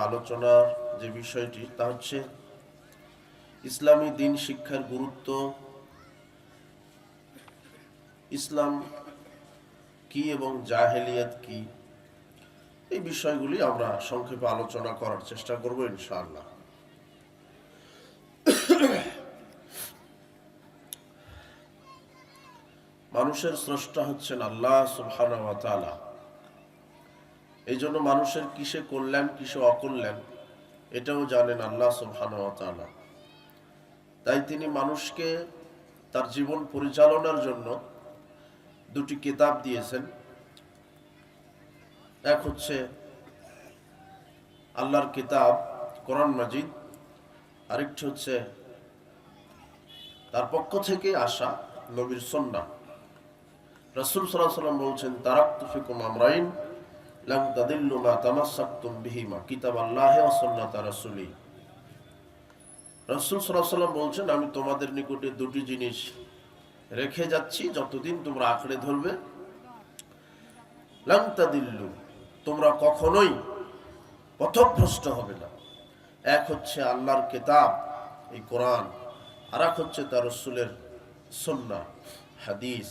আলোচনার যে বিষয়টি তা হচ্ছে ইসলামী দিন শিক্ষার গুরুত্ব, ইসলাম কি এবং জাহেলিয়াত কি, এই বিষয়গুলি আমরা সংক্ষেপে আলোচনা করার চেষ্টা করব ইনশাআল্লাহ। মানুষের স্রষ্টা হচ্ছেন আল্লাহ সুবহানাহু ওয়া তাআলা। এই জন্য মানুষের কিসে কল্যাণ কিসে অকল্যাণ এটাও জানেন আল্লাহ সুবহানাহু ওয়া তাআলা। তাই তিনি মানুষকে তার জীবন পরিচালনার জন্য দুটি কিতাব দিয়েছেন। এক হচ্ছে আল্লাহর কিতাব কোরআন মাজিদ, আরেকটি হচ্ছে তার পক্ষ থেকে আসা নবীর সুন্নাহ। রাসূল সাল্লাল্লাহু আলাইহি ওয়াসাল্লাম বলছেন, তারাকতু ফিকুম আমরাইন লাম তাদিল্লু মা তামাসসাকতুম বিহিমা কিতাবাল্লাহি ওয়া সুন্নাতা রাসূলি। রাসূল সাল্লাল্লাহু আলাইহি ওয়াসাল্লাম বলছেন, আমি তোমাদের নিকটে দুটি জিনিস রেখে যাচ্ছি, যতদিন তোমরা আঁকড়ে ধরবে লাম তাদিল্লু, তোমরা কখনোই পথভ্রষ্ট হবে না। এক হচ্ছে আল্লাহর কিতাব এই কোরআন, আর এক হচ্ছে তার রাসূলের সুন্নাহ হাদিস।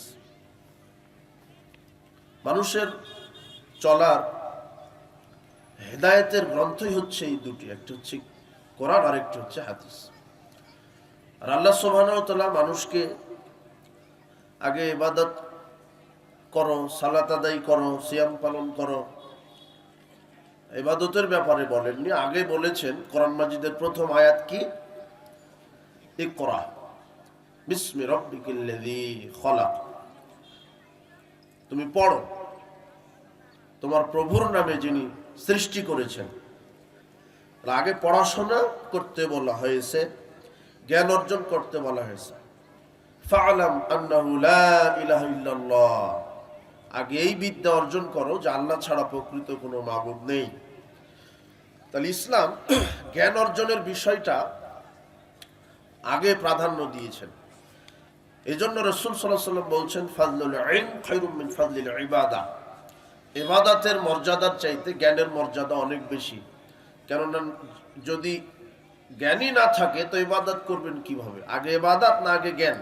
মানুষের চলার হেদায়েতের গ্রন্থই হচ্ছে এই দুটি, একটি হচ্ছে কোরআন আর একটি হচ্ছে হাদিস। আর আল্লাহ সুবহানাহু ওয়া তাআলা মানুষকে আগে ইবাদত করো, সালাত আদায় করো, সিয়াম পালন করো, ইবাদতের ব্যাপারে বলেননি। আগে বলেছেন কোরআন মাজিদের প্রথম আয়াত কি, ইকরা বিসমি রাব্বিকাল্লাযী খলাক, তুমি পড়ো তোমার প্রভুর নামে যিনি সৃষ্টি করেছেন। আগে পড়াশোনা করতে বলা হয়েছে, জ্ঞান অর্জন করতে বলা হয়েছে। ফা'লাম আন্নাহু লা ইলাহা ইল্লাল্লাহ, আগে এই বিদ্যা অর্জন করো যে আল্লাহ ছাড়া প্রকৃত কোনো মাবুদ নেই। তাহলে ইসলাম জ্ঞান অর্জনের বিষয়টা আগে প্রাধান্য দিয়েছেন। এই জন্য রাসূল সাল্লাল্লাহু আলাইহি ওয়াসাল্লাম বলছেন, ফাযলুল ইলম খায়রুম মিন ফাযলিল ইবাদাহ, ইবাদতের মর্যাদার চাইতে জ্ঞানের মর্যাদা অনেক বেশি। কেননা যদি জ্ঞানই না থাকে তো ইবাদত করবেন কিভাবে? আগে ইবাদত না আগে জ্ঞান?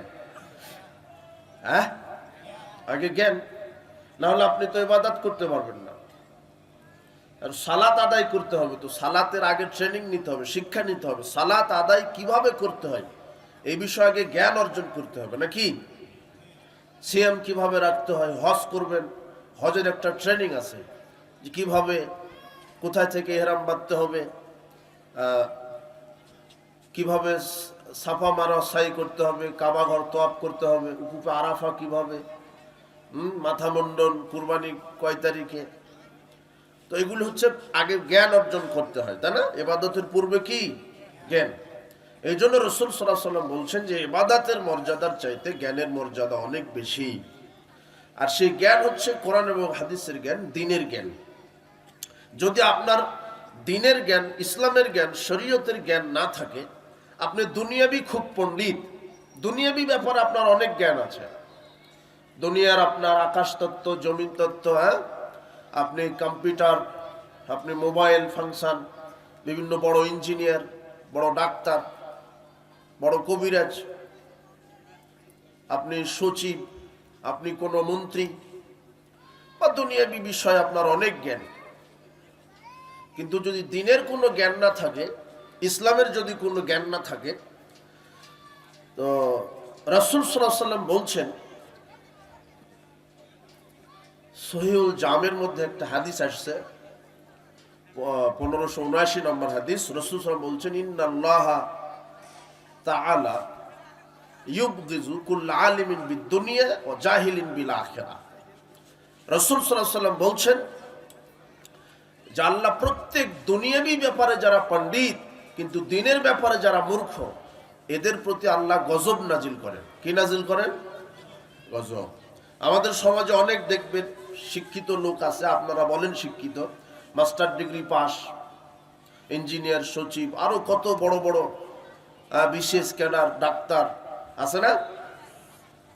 হ্যাঁ, আগে জ্ঞান, না হলে আপনি তো ইবাদত করতে পারবেন না। আর সালাত আদায় করতে হবে, তো সালাতের আগে ট্রেনিং নিতে হবে, শিক্ষা নিতে হবে। সালাত আদায় কিভাবে করতে হয় এই বিষয়ে আগে জ্ঞান অর্জন করতে হবে নাকি? সিয়াম কিভাবে রাখতে হয়, হজ করবেন, হজের একটা ট্রেনিং আছে যে কিভাবে কোথায় থেকে ইহরাম বাঁধতে হবে, কিভাবে সাফা মারা সাই করতে হবে, কাবা ঘর তওয়াফ করতে হবে, উকুফে আরাফা কিভাবে, মাথা মুন্ডন, কুরবানি কয় তারিখে। তো এগুলো হচ্ছে আগে জ্ঞান অর্জন করতে হয়, তাই না? ইবাদতের পূর্বে কি জ্ঞান। এই জন্য রাসূল সাল্লাল্লাহু আলাইহি ওয়াসাল্লাম বলছেন যে ইবাদতের মর্যাদার চাইতে জ্ঞানের মর্যাদা অনেক বেশি। আর সেই জ্ঞান হচ্ছে কোরআন এবং হাদিসের জ্ঞান, দ্বীনের জ্ঞান। যদি আপনার দ্বীনের জ্ঞান, ইসলামের জ্ঞান, শরীয়তের জ্ঞান না থাকে, আপনি দুনিয়াবি খুব পণ্ডিত, দুনিয়াবি ব্যাপারে আপনার অনেক জ্ঞান আছে, দুনিয়ার আপনার আকাশ তত্ত্ব, জমিন তত্ত্ব, হ্যাঁ, আপনি কম্পিউটার, আপনি মোবাইল ফাংশন, বিভিন্ন বড় ইঞ্জিনিয়ার, বড় ডাক্তার, বড় কবিরাজ, আপনি সচিব, আপনি কোনো মন্ত্রী, বা দুনিয়াবি বিষয়ে আপনার অনেক জ্ঞান। কিন্তু যদি দ্বীনের কোনো জ্ঞান না থাকে, ইসলামের যদি কোনো জ্ঞান না থাকে, তো রাসূল সাল্লাল্লাহু আলাইহি ওয়াসাল্লাম বলছেন, সহিহুল জামের মধ্যে একটা হাদিস আসছে, 1579 নম্বর হাদিস। রাসূল সাল্লাল্লাহু আলাইহি ওয়াসাল্লাম বলছেন, ইন্নাল্লাহা তাআলা ইউবগিযু কুল্লা আলিমিন বিদ-দুনিয়া ওয়া জাহিলিন বিল আখিরাহ। রাসূল সাল্লাল্লাহু আলাইহি ওয়াসাল্লাম বলছেন যে আল্লাহ প্রত্যেক দুনিয়াবি ব্যাপারে যারা পণ্ডিত কিন্তু দ্বীনের ব্যাপারে যারা মূর্খ, এদের প্রতি আল্লাহ গজব নাজিল করেন। কি নাজিল করেন? গজব। আমাদের সমাজে অনেক দেখবেন শিক্ষিত লোক আছে, আপনারা বলেন শিক্ষিত, মাস্টার ডিগ্রি পাস, ইঞ্জিনিয়ার, সচিব, আরো কত বড় বড় বিশেষ ক্যাডার, ডাক্তার আছে না?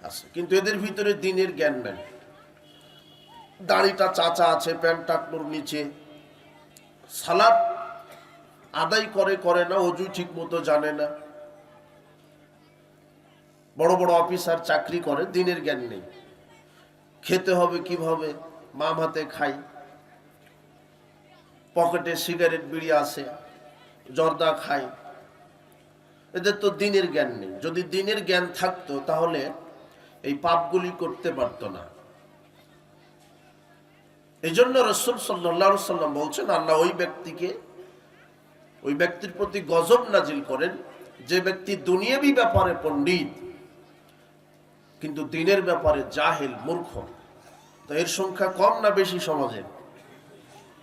আছে, কিন্তু এদের ভিতরে দ্বীনের জ্ঞান নেই। দাড়িটা চাচা আছে, প্যান্ট টাকনোর নিচে, সালাত আদায় করে না, অজু ঠিক মতো জানে না, বড় বড় অফিসার চাকরি করে, দিনের জ্ঞান নেই। খেতে হবে কিভাবে, মাম হাতে খাই, পকেটে সিগারেট বিড়ি আছে, জর্দা খাই, এদের তো দিনের জ্ঞান নেই। যদি দিনের জ্ঞান থাকতো তাহলে এই পাপগুলি করতে পারত না। এই জন্য রাসূল সাল্লাল্লাহু আলাইহি সাল্লাম বলছেন, আল্লাহ ওই ব্যক্তির প্রতি গজব নাজিল করেন যে ব্যক্তি দুনিয়াবী ব্যাপারে পণ্ডিত কিন্তু দিনের ব্যাপারে জাহেল, মূর্খ। তো এর সংখ্যা কম না বেশি সমাজে?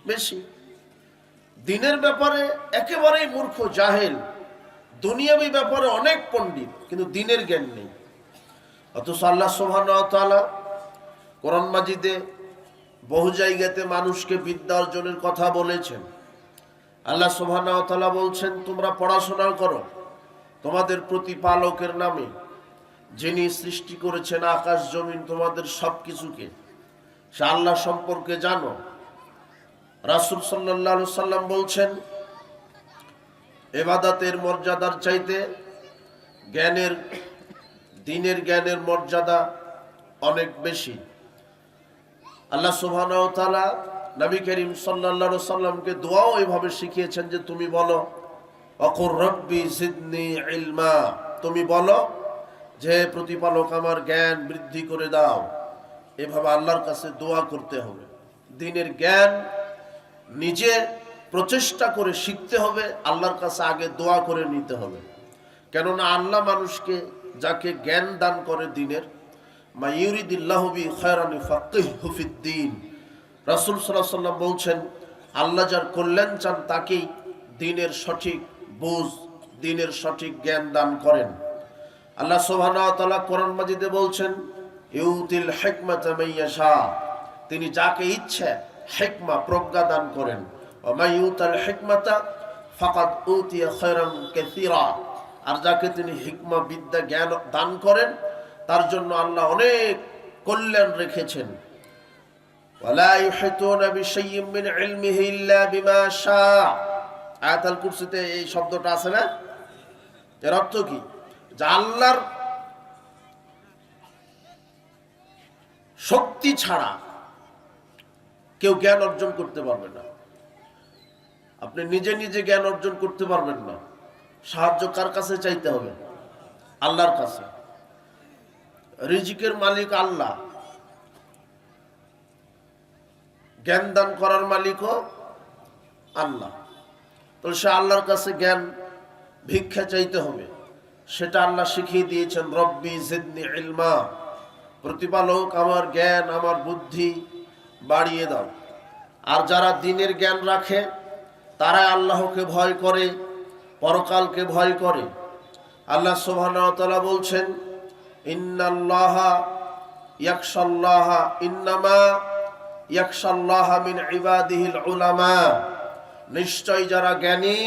বেশি। দিনের ব্যাপারে একেবারেই মূর্খ, জাহেল, দুনিয়াবী ব্যাপারে অনেক পণ্ডিত কিন্তু দিনের জ্ঞান নেই। অথচ আল্লাহ সুবহানাহু ওয়া তাআলা কোরআন মাজিদে বহু জায়গাতে মানুষকে বিদ্যা অর্জনের কথা বলেছেন। আল্লাহ সুবহানাহু ওয়া তাআলা বলছেন, তোমরা পড়াশোনা করো তোমাদের প্রতিপালকের নামে, যিনি সৃষ্টি করেছেন আকাশ জমিন, তোমাদের সবকিছুকে, সে আল্লাহ সম্পর্কে জানো। রাসূল সাল্লাল্লাহু আলাইহি সাল্লাম বলছেন, ইবাদতের মর্যাদার চাইতে দিনের জ্ঞানের মর্যাদা অনেক বেশি। আল্লাহ সুবহানাহু ওয়া তাআলা নবী করিম সাল্লাল্লাহু আলাইহি সাল্লামকে দোয়াও এইভাবে শিখিয়েছেন যে তুমি বলো, অকুর রব্বি জিদনি ইলমা, তুমি বলো যে প্রতিপালক আমার জ্ঞান বৃদ্ধি করে দাও। এভাবে আল্লাহর কাছে দোয়া করতে হবে। দিনের জ্ঞান নিজে প্রচেষ্টা করে শিখতে হবে, আল্লাহর কাছে আগে দোয়া করে নিতে হবে। কেননা আল্লাহ মানুষকে যাকে জ্ঞান দান করে দিনের, মা ইউরিদিল্লাহু বি খায়রান ইউফাক্কিহু ফিদ্দীন, রাসূল সাল্লাল্লাহু আলাইহি ওয়াসাল্লাম বলছেন, আল্লাহ যার কল্যাণ চান তাকেই দিনের সঠিক বুঝ, দিনের সঠিক জ্ঞান দান করেন। আল্লাহ সুবহানাহু ওয়া তাআলা কোরআন মাজিদে বলছেন, ইউতিল হিকমাতা মাইয়াশা, তিনি যাকে ইচ্ছে হিকমা, প্রজ্ঞা দান করেন। ওয়া মা ইউতাল হিকমাতা ফাকাদ উতিয়া খায়রান কাসীরা, আর যাকে তিনি হিকমা, বিদ্যা, জ্ঞান দান করেন তার জন্য আল্লাহ অনেক কল্যাণ রেখেছেন। ওয়ালা ইউহিতুনা বিশাইইন মিন ইলমিহি ইল্লা বিমা শাআ, আয়াতুল কুরসিতে এই শব্দটা আছে না? এর অর্থ কি? যে আল্লাহর শক্তি ছাড়া কেউ জ্ঞান অর্জন করতে পারবে না। আপনি নিজে নিজে জ্ঞান অর্জন করতে পারবেন না। সাহায্য কার কাছে চাইতে হবে? আল্লাহর কাছে। রিজিকের মালিক আল্লাহ, জ্ঞান দান করার মালিকও আল্লাহ। তো সে আল্লাহর কাছে জ্ঞান ভিক্ষা চাইতে হবে, সেটা আল্লাহ শিখিয়ে দিয়েছেন। রব্বি জিদনি ইলমা, প্রতিপালক আমার জ্ঞান, আমার বুদ্ধি বাড়িয়ে দাও। আর যারা দিনের জ্ঞান রাখে তারা আল্লাহকে ভয় করে, পরকালকে ভয় করে। আল্লাহ সুবহানাহু ওয়া তাআলা বলছেন, ইন্নাল্লাহা ইয়াখশাল্লাহা ইন্নামা ইয়াখশাল্লাহা মিন ইবাদিহিল উলামা, নিশ্চয় যারা জ্ঞানী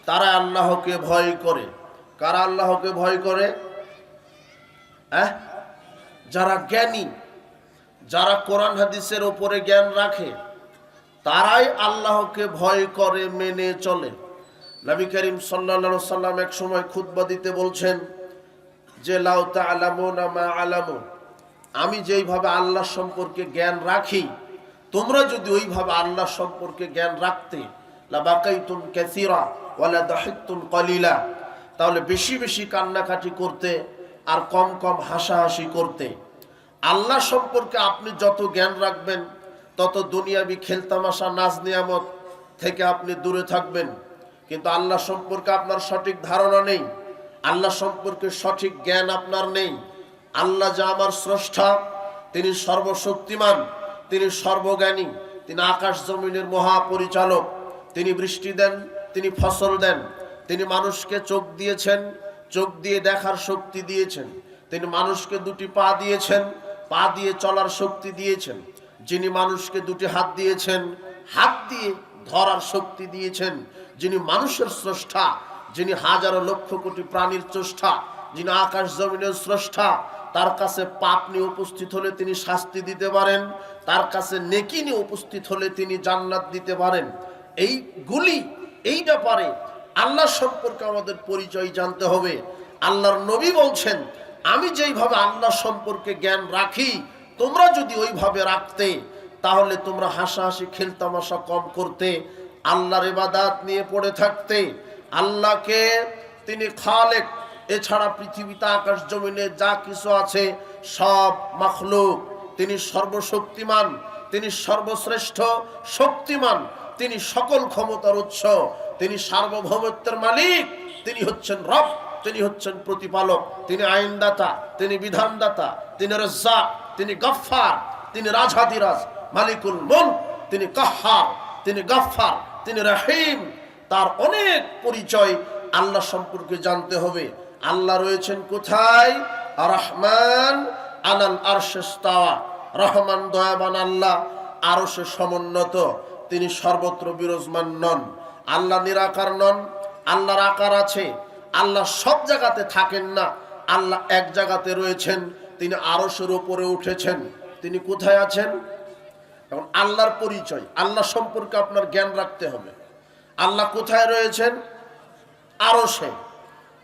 তারা আল্লাহকে ভয় করে। কারা আল্লাহকে ভয় করে? যারা জ্ঞানী, যারা কোরআন হাদিসের উপরে জ্ঞান রাখে তারাই আল্লাহকে ভয় করে, মেনে চলে। নবী করিম সাল্লাল্লাহু আলাইহি সাল্লাম এক সময় খুতবা দিতে বলছেন যে, লাউ তা'লামুনা মা আলামু, আমি যেইভাবে আল্লাহ সম্পর্কে জ্ঞান রাখি তোমরা যদি ওইভাবে আল্লাহ সম্পর্কে জ্ঞান রাখতে, লা বাকাইতুম কাসীরা ওয়া লা দাহিকতুম কলিলা, তাহলে বেশি বেশি কান্নাকাটি করতে আর কম কম হাসাহাসি করতে। আল্লাহ সম্পর্কে আপনি যত জ্ঞান রাখবেন তত দুনিয়াবি খেলতামাশা, নাজ নিয়ামত থেকে আপনি দূরে থাকবেন। কিন্তু আল্লাহ সম্পর্কে আপনার সঠিক ধারণা নেই, আল্লাহ সম্পর্কে সঠিক জ্ঞান আপনার নেই। আল্লাহ যে আমার স্রষ্টা, তিনি সর্বশক্তিমান, তিনি সর্বজ্ঞানী, তিনি আকাশ জমিনের মহাপরিচালক, তিনি বৃষ্টি দেন, তিনি ফসল দেন, তিনি মানুষকে চোখ দিয়েছেন, চোখ দিয়ে দেখার শক্তি দিয়েছেন, তিনি মানুষকে দুটি পা দিয়েছেন, পা দিয়ে চলার শক্তি দিয়েছেন, যিনি মানুষকে দুটি হাত দিয়েছেন, হাত দিয়ে ধরার শক্তি দিয়েছেন, যিনি মানুষের স্রষ্টা, যিনি হাজারো লক্ষ কোটি প্রাণীর স্রষ্টা, যিনি আকাশ জমিনের স্রষ্টা, তার কাছে পাপ নিয়ে উপস্থিত হলে তিনি শাস্তি দিতে পারেন, তার কাছে নেকি নিয়ে উপস্থিত হলে তিনি জান্নাত দিতে পারেন। এইগুলি এই ব্যাপারে আল্লাহ সম্পর্কে আমাদের পরিচয় জানতে হবে। আল্লাহর নবী বলছেন, আমি যেইভাবে আল্লাহ সম্পর্কে জ্ঞান রাখি তোমরা যদি ওইভাবে রাখতে, তাহলে তোমরা হাসাহাসি খেলতামাশা কম করতে, আল্লাহর ইবাদত নিয়ে পড়ে থাকতে। আল্লাহকে তিনি খালেক, এছাড়া পৃথিবীতে আকাশ জমিনে যা কিছু আছে সব মাখলুক। তিনি সর্বশক্তিমান, তিনি সর্বশ্রেষ্ঠ শক্তিমান, তিনি সকল ক্ষমতার উৎস, তিনি সার্বভৌমত্বের মালিক, তিনি হচ্ছেন রব, তিনি হচ্ছেন প্রতিপালক, তিনি আইনদাতা, তিনি বিধানদাতা, তিনি রাজ্জাক, তিনি গফফার, তিনি রাজাধিরাজ, মালিকুল মুলক, তিনি কাহ্হার, তিনি গফফার, তিনি রহিম। তার অনেক পরিচয় আল্লাহ সম্পর্কে জানতে হবে। আল্লাহ রয়েছেন কোথায়? রহমান আলাল আরশে ইস্তাওয়া, রহমান দয়াবান আল্লাহ আরশে সমুন্নত, তিনি সর্বত্র বিরাজমান নন। আল্লাহ নিরাকার নন, আল্লাহর আকার আছে। আল্লাহ সব জায়গাতে থাকেন না, আল্লাহ এক জায়গাতে রয়েছেন, তিনি আরশের উপরে উঠেছেন। তিনি কোথায় আছেন? এখন আল্লাহর পরিচয়, আল্লাহ সম্পর্কে আপনার জ্ঞান রাখতে হবে। আল্লাহ কোথায় রয়েছেন? আরশে।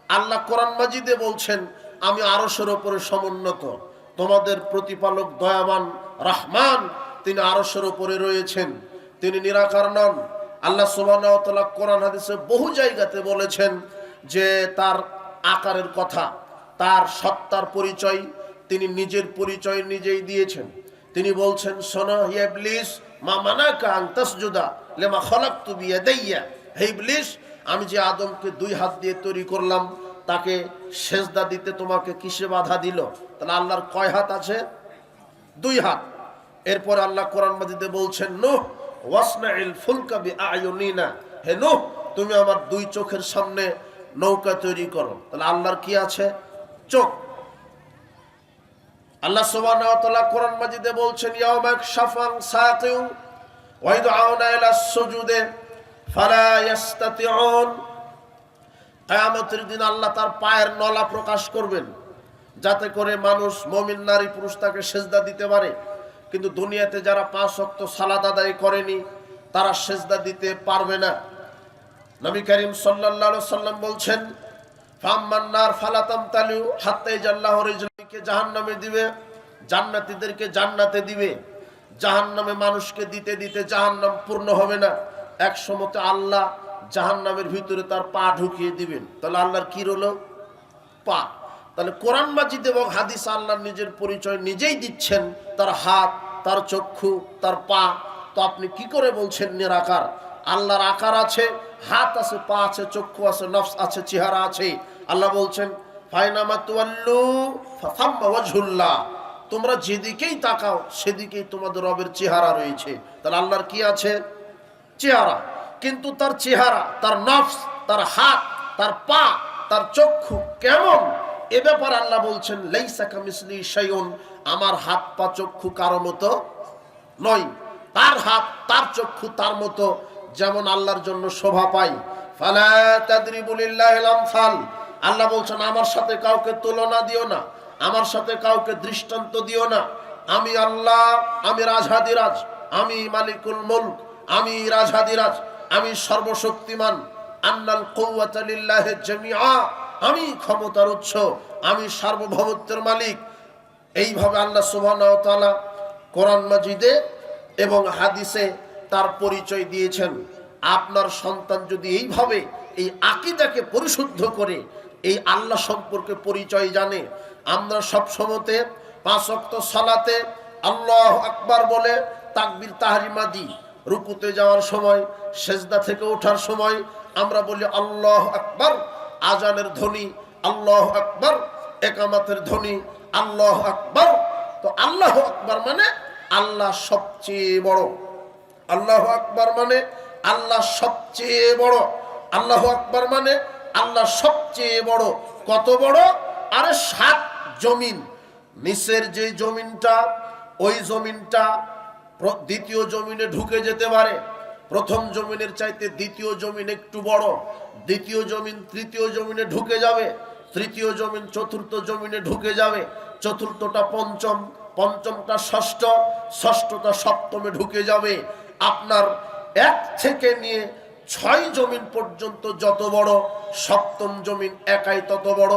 আল্লাহ কোরআন মাজিদে বলছেন, আমি আরশের উপরে সমুন্নত, তোমাদের প্রতিপালক দয়াবান রহমান, তিনি আরশের উপরে রয়েছেন, তিনি নিরাকার নন। আল্লাহ সুবহানাহু ওয়া তাআলা কোরআন হাদিসে বহু জায়গাতে বলেছেন যে তার আকারের কথা, তার সত্তার পরিচয়, তিনি নিজের পরিচয় নিজেই দিয়েছেন। তিনি বলছেন, শোনো হে ইবলিস, মা মানাকা আন তাসজুদা লিমা খালাকতু বিয়াদাইয়া, হে ইবলিস, আমি যে আদমকে 2 হাত দিয়ে তৈরি করলাম, তাকে সেজদা দিতে তোমাকে কিসে বাধা দিল? তাহলে আল্লাহর কয় হাত আছে? 2 হাত। এরপর আল্লাহ কোরআন মাজিদে বলছেন, নূহ ওয়াসনাইল ফুলকা বিআয়ুনিনা, হে নূহ, তুমি আমার 2 চোখের সামনে নৌকা তৈরি করো। তাহলে আল্লাহর কি আছে? চোখ। আল্লাহ সুবহানাহু ওয়া তাআলা কোরআন মাজিদে বলছেন, ইয়াউমা ইয়াকশাফু সাকিউ ওয়া ইয়াদউনা ইলা সুজুদে ফালা ইস্তাতিউন, কিয়ামতের দিন আল্লাহ তার পায়ের নলা প্রকাশ করবেন, যাতে করে মানুষ, মুমিন নারী পুরুষ তাকে সেজদা দিতে পারে। কিন্তু দুনিয়াতে যারা 5 ওয়াক্ত সালাত আদায় করেনি তারা সেজদা দিতে পারবে না। নবী করিম সাল্লাল্লাহু আলাইহি সাল্লাম বলছেন, ফাম্মান নার ফালাতামতালু হাত্তা ইয়াল্লাহু রিজলাকে জাহান্নামে দিবে, জান্নাতীদেরকে জান্নাতে দিবে। জাহান্নামে মানুষকে দিতে দিতে জাহান্নাম পূর্ণ হবে না, এক সময়তে আল্লাহ জাহান্নামের ভিতরে তার পা ঢুকিয়ে দিবেন। তাহলে আল্লাহর কি হলো? পা। তাহলে কোরআন মাজিদ এবং হাদিস আল্লাহর নিজের পরিচয় নিজেই দিচ্ছেন, তার হাত, তার চক্ষু, তার পা। তো আপনি কি করে বলছেন নিরাকার? আল্লাহর আকার আছে, হাত আছে, পা আছে, চক্ষু আছে, নফস আছে, চেহারা আছে। আল্লাহ বলছেন, ফাইনামা তুওয়াল্লু ফাসাম্মা ওয়াজহুল্লাহ, তোমরা যেদিকেই তাকাও সেদিকেই তোমাদের রবের চেহারা রয়েছে। তাহলে আল্লাহর কি আছে? চেহারা। কিন্তু তার চেহারা, তার নফস, তার হাত, তার পা, তার চক্ষু কেমন, এ ব্যাপারে আল্লাহ বলছেন, লাইসা কামিসলি শাইউন, আমার হাত পা চক্ষু কারো মতো নয়। তার হাত, তার চক্ষু তার মতো যেমন আল্লাহর জন্য শোভা পায়। ফালা তাদরিবু লিল্লাহিল আমসাল, আল্লাহ বলছেন, আমার সাথে কাউকে তুলনা দিও না, আমার সাথে কাউকে দৃষ্টান্ত দিও না। আমি আল্লাহ, আমি রাজাধিরাজ, আমি মালিকুল মুলক, আমি রাজাধিরাজ, আমি সর্বশক্তিমান। আন্নাল কুওয়াতা লিল্লাহি জামিআ, আমি ক্ষমতার উৎস, আমি সার্বভৌমত্বের মালিক। এইভাবে আল্লাহ সুবহানাহু ওয়া তাআলা কোরআন মাজিদে এবং হাদিসে তার পরিচয় দিয়েছেন। আপনার সন্তান যদি এইভাবে এই আকীদাকে পরিশুদ্ধ করে এই আল্লাহ সম্পর্কে পরিচয় জানে, আমরা সব সময়তে 5 ওয়াক্ত সালাতে আল্লাহু আকবার বলে তাকবীর তাহরিমা দিই। রুকুতে যাওয়ার সময়, সেজদা থেকে ওঠার সময় আমরা বলি আল্লাহু আকবার, আজানের ধ্বনি আল্লাহু আকবার, ইকামতের ধ্বনি আল্লাহু আকবার। তো আল্লাহু আকবার মানে আল্লাহ সবচেয়ে বড়। আল্লাহু আকবার মানে আল্লাহ সবচেয়ে বড়। আল্লাহু আকবার মানে আল্লাহ সবচেয়ে বড়। কত বড়? আরে 7 জমিন। নিচের যে জমিনটা, ওই জমিনটা দ্বিতীয় জমিনে ঢুকে যেতে পারে। প্রথম জমিনের চাইতে দ্বিতীয় জমিন একটু বড়। দ্বিতীয় জমিন তৃতীয় জমিনে ঢুকে যাবে, তৃতীয় জমিন চতুর্থ জমিনে ঢুকে যাবে, চতুর্থটা পঞ্চম, পঞ্চমটা ষষ্ঠ, ষষ্ঠটা সপ্তমে ঢুকে যাবে। আপনার 1 থেকে নিয়ে ছয় জমিন পর্যন্ত যত বড়, সপ্তম জমিন একাই তত বড়।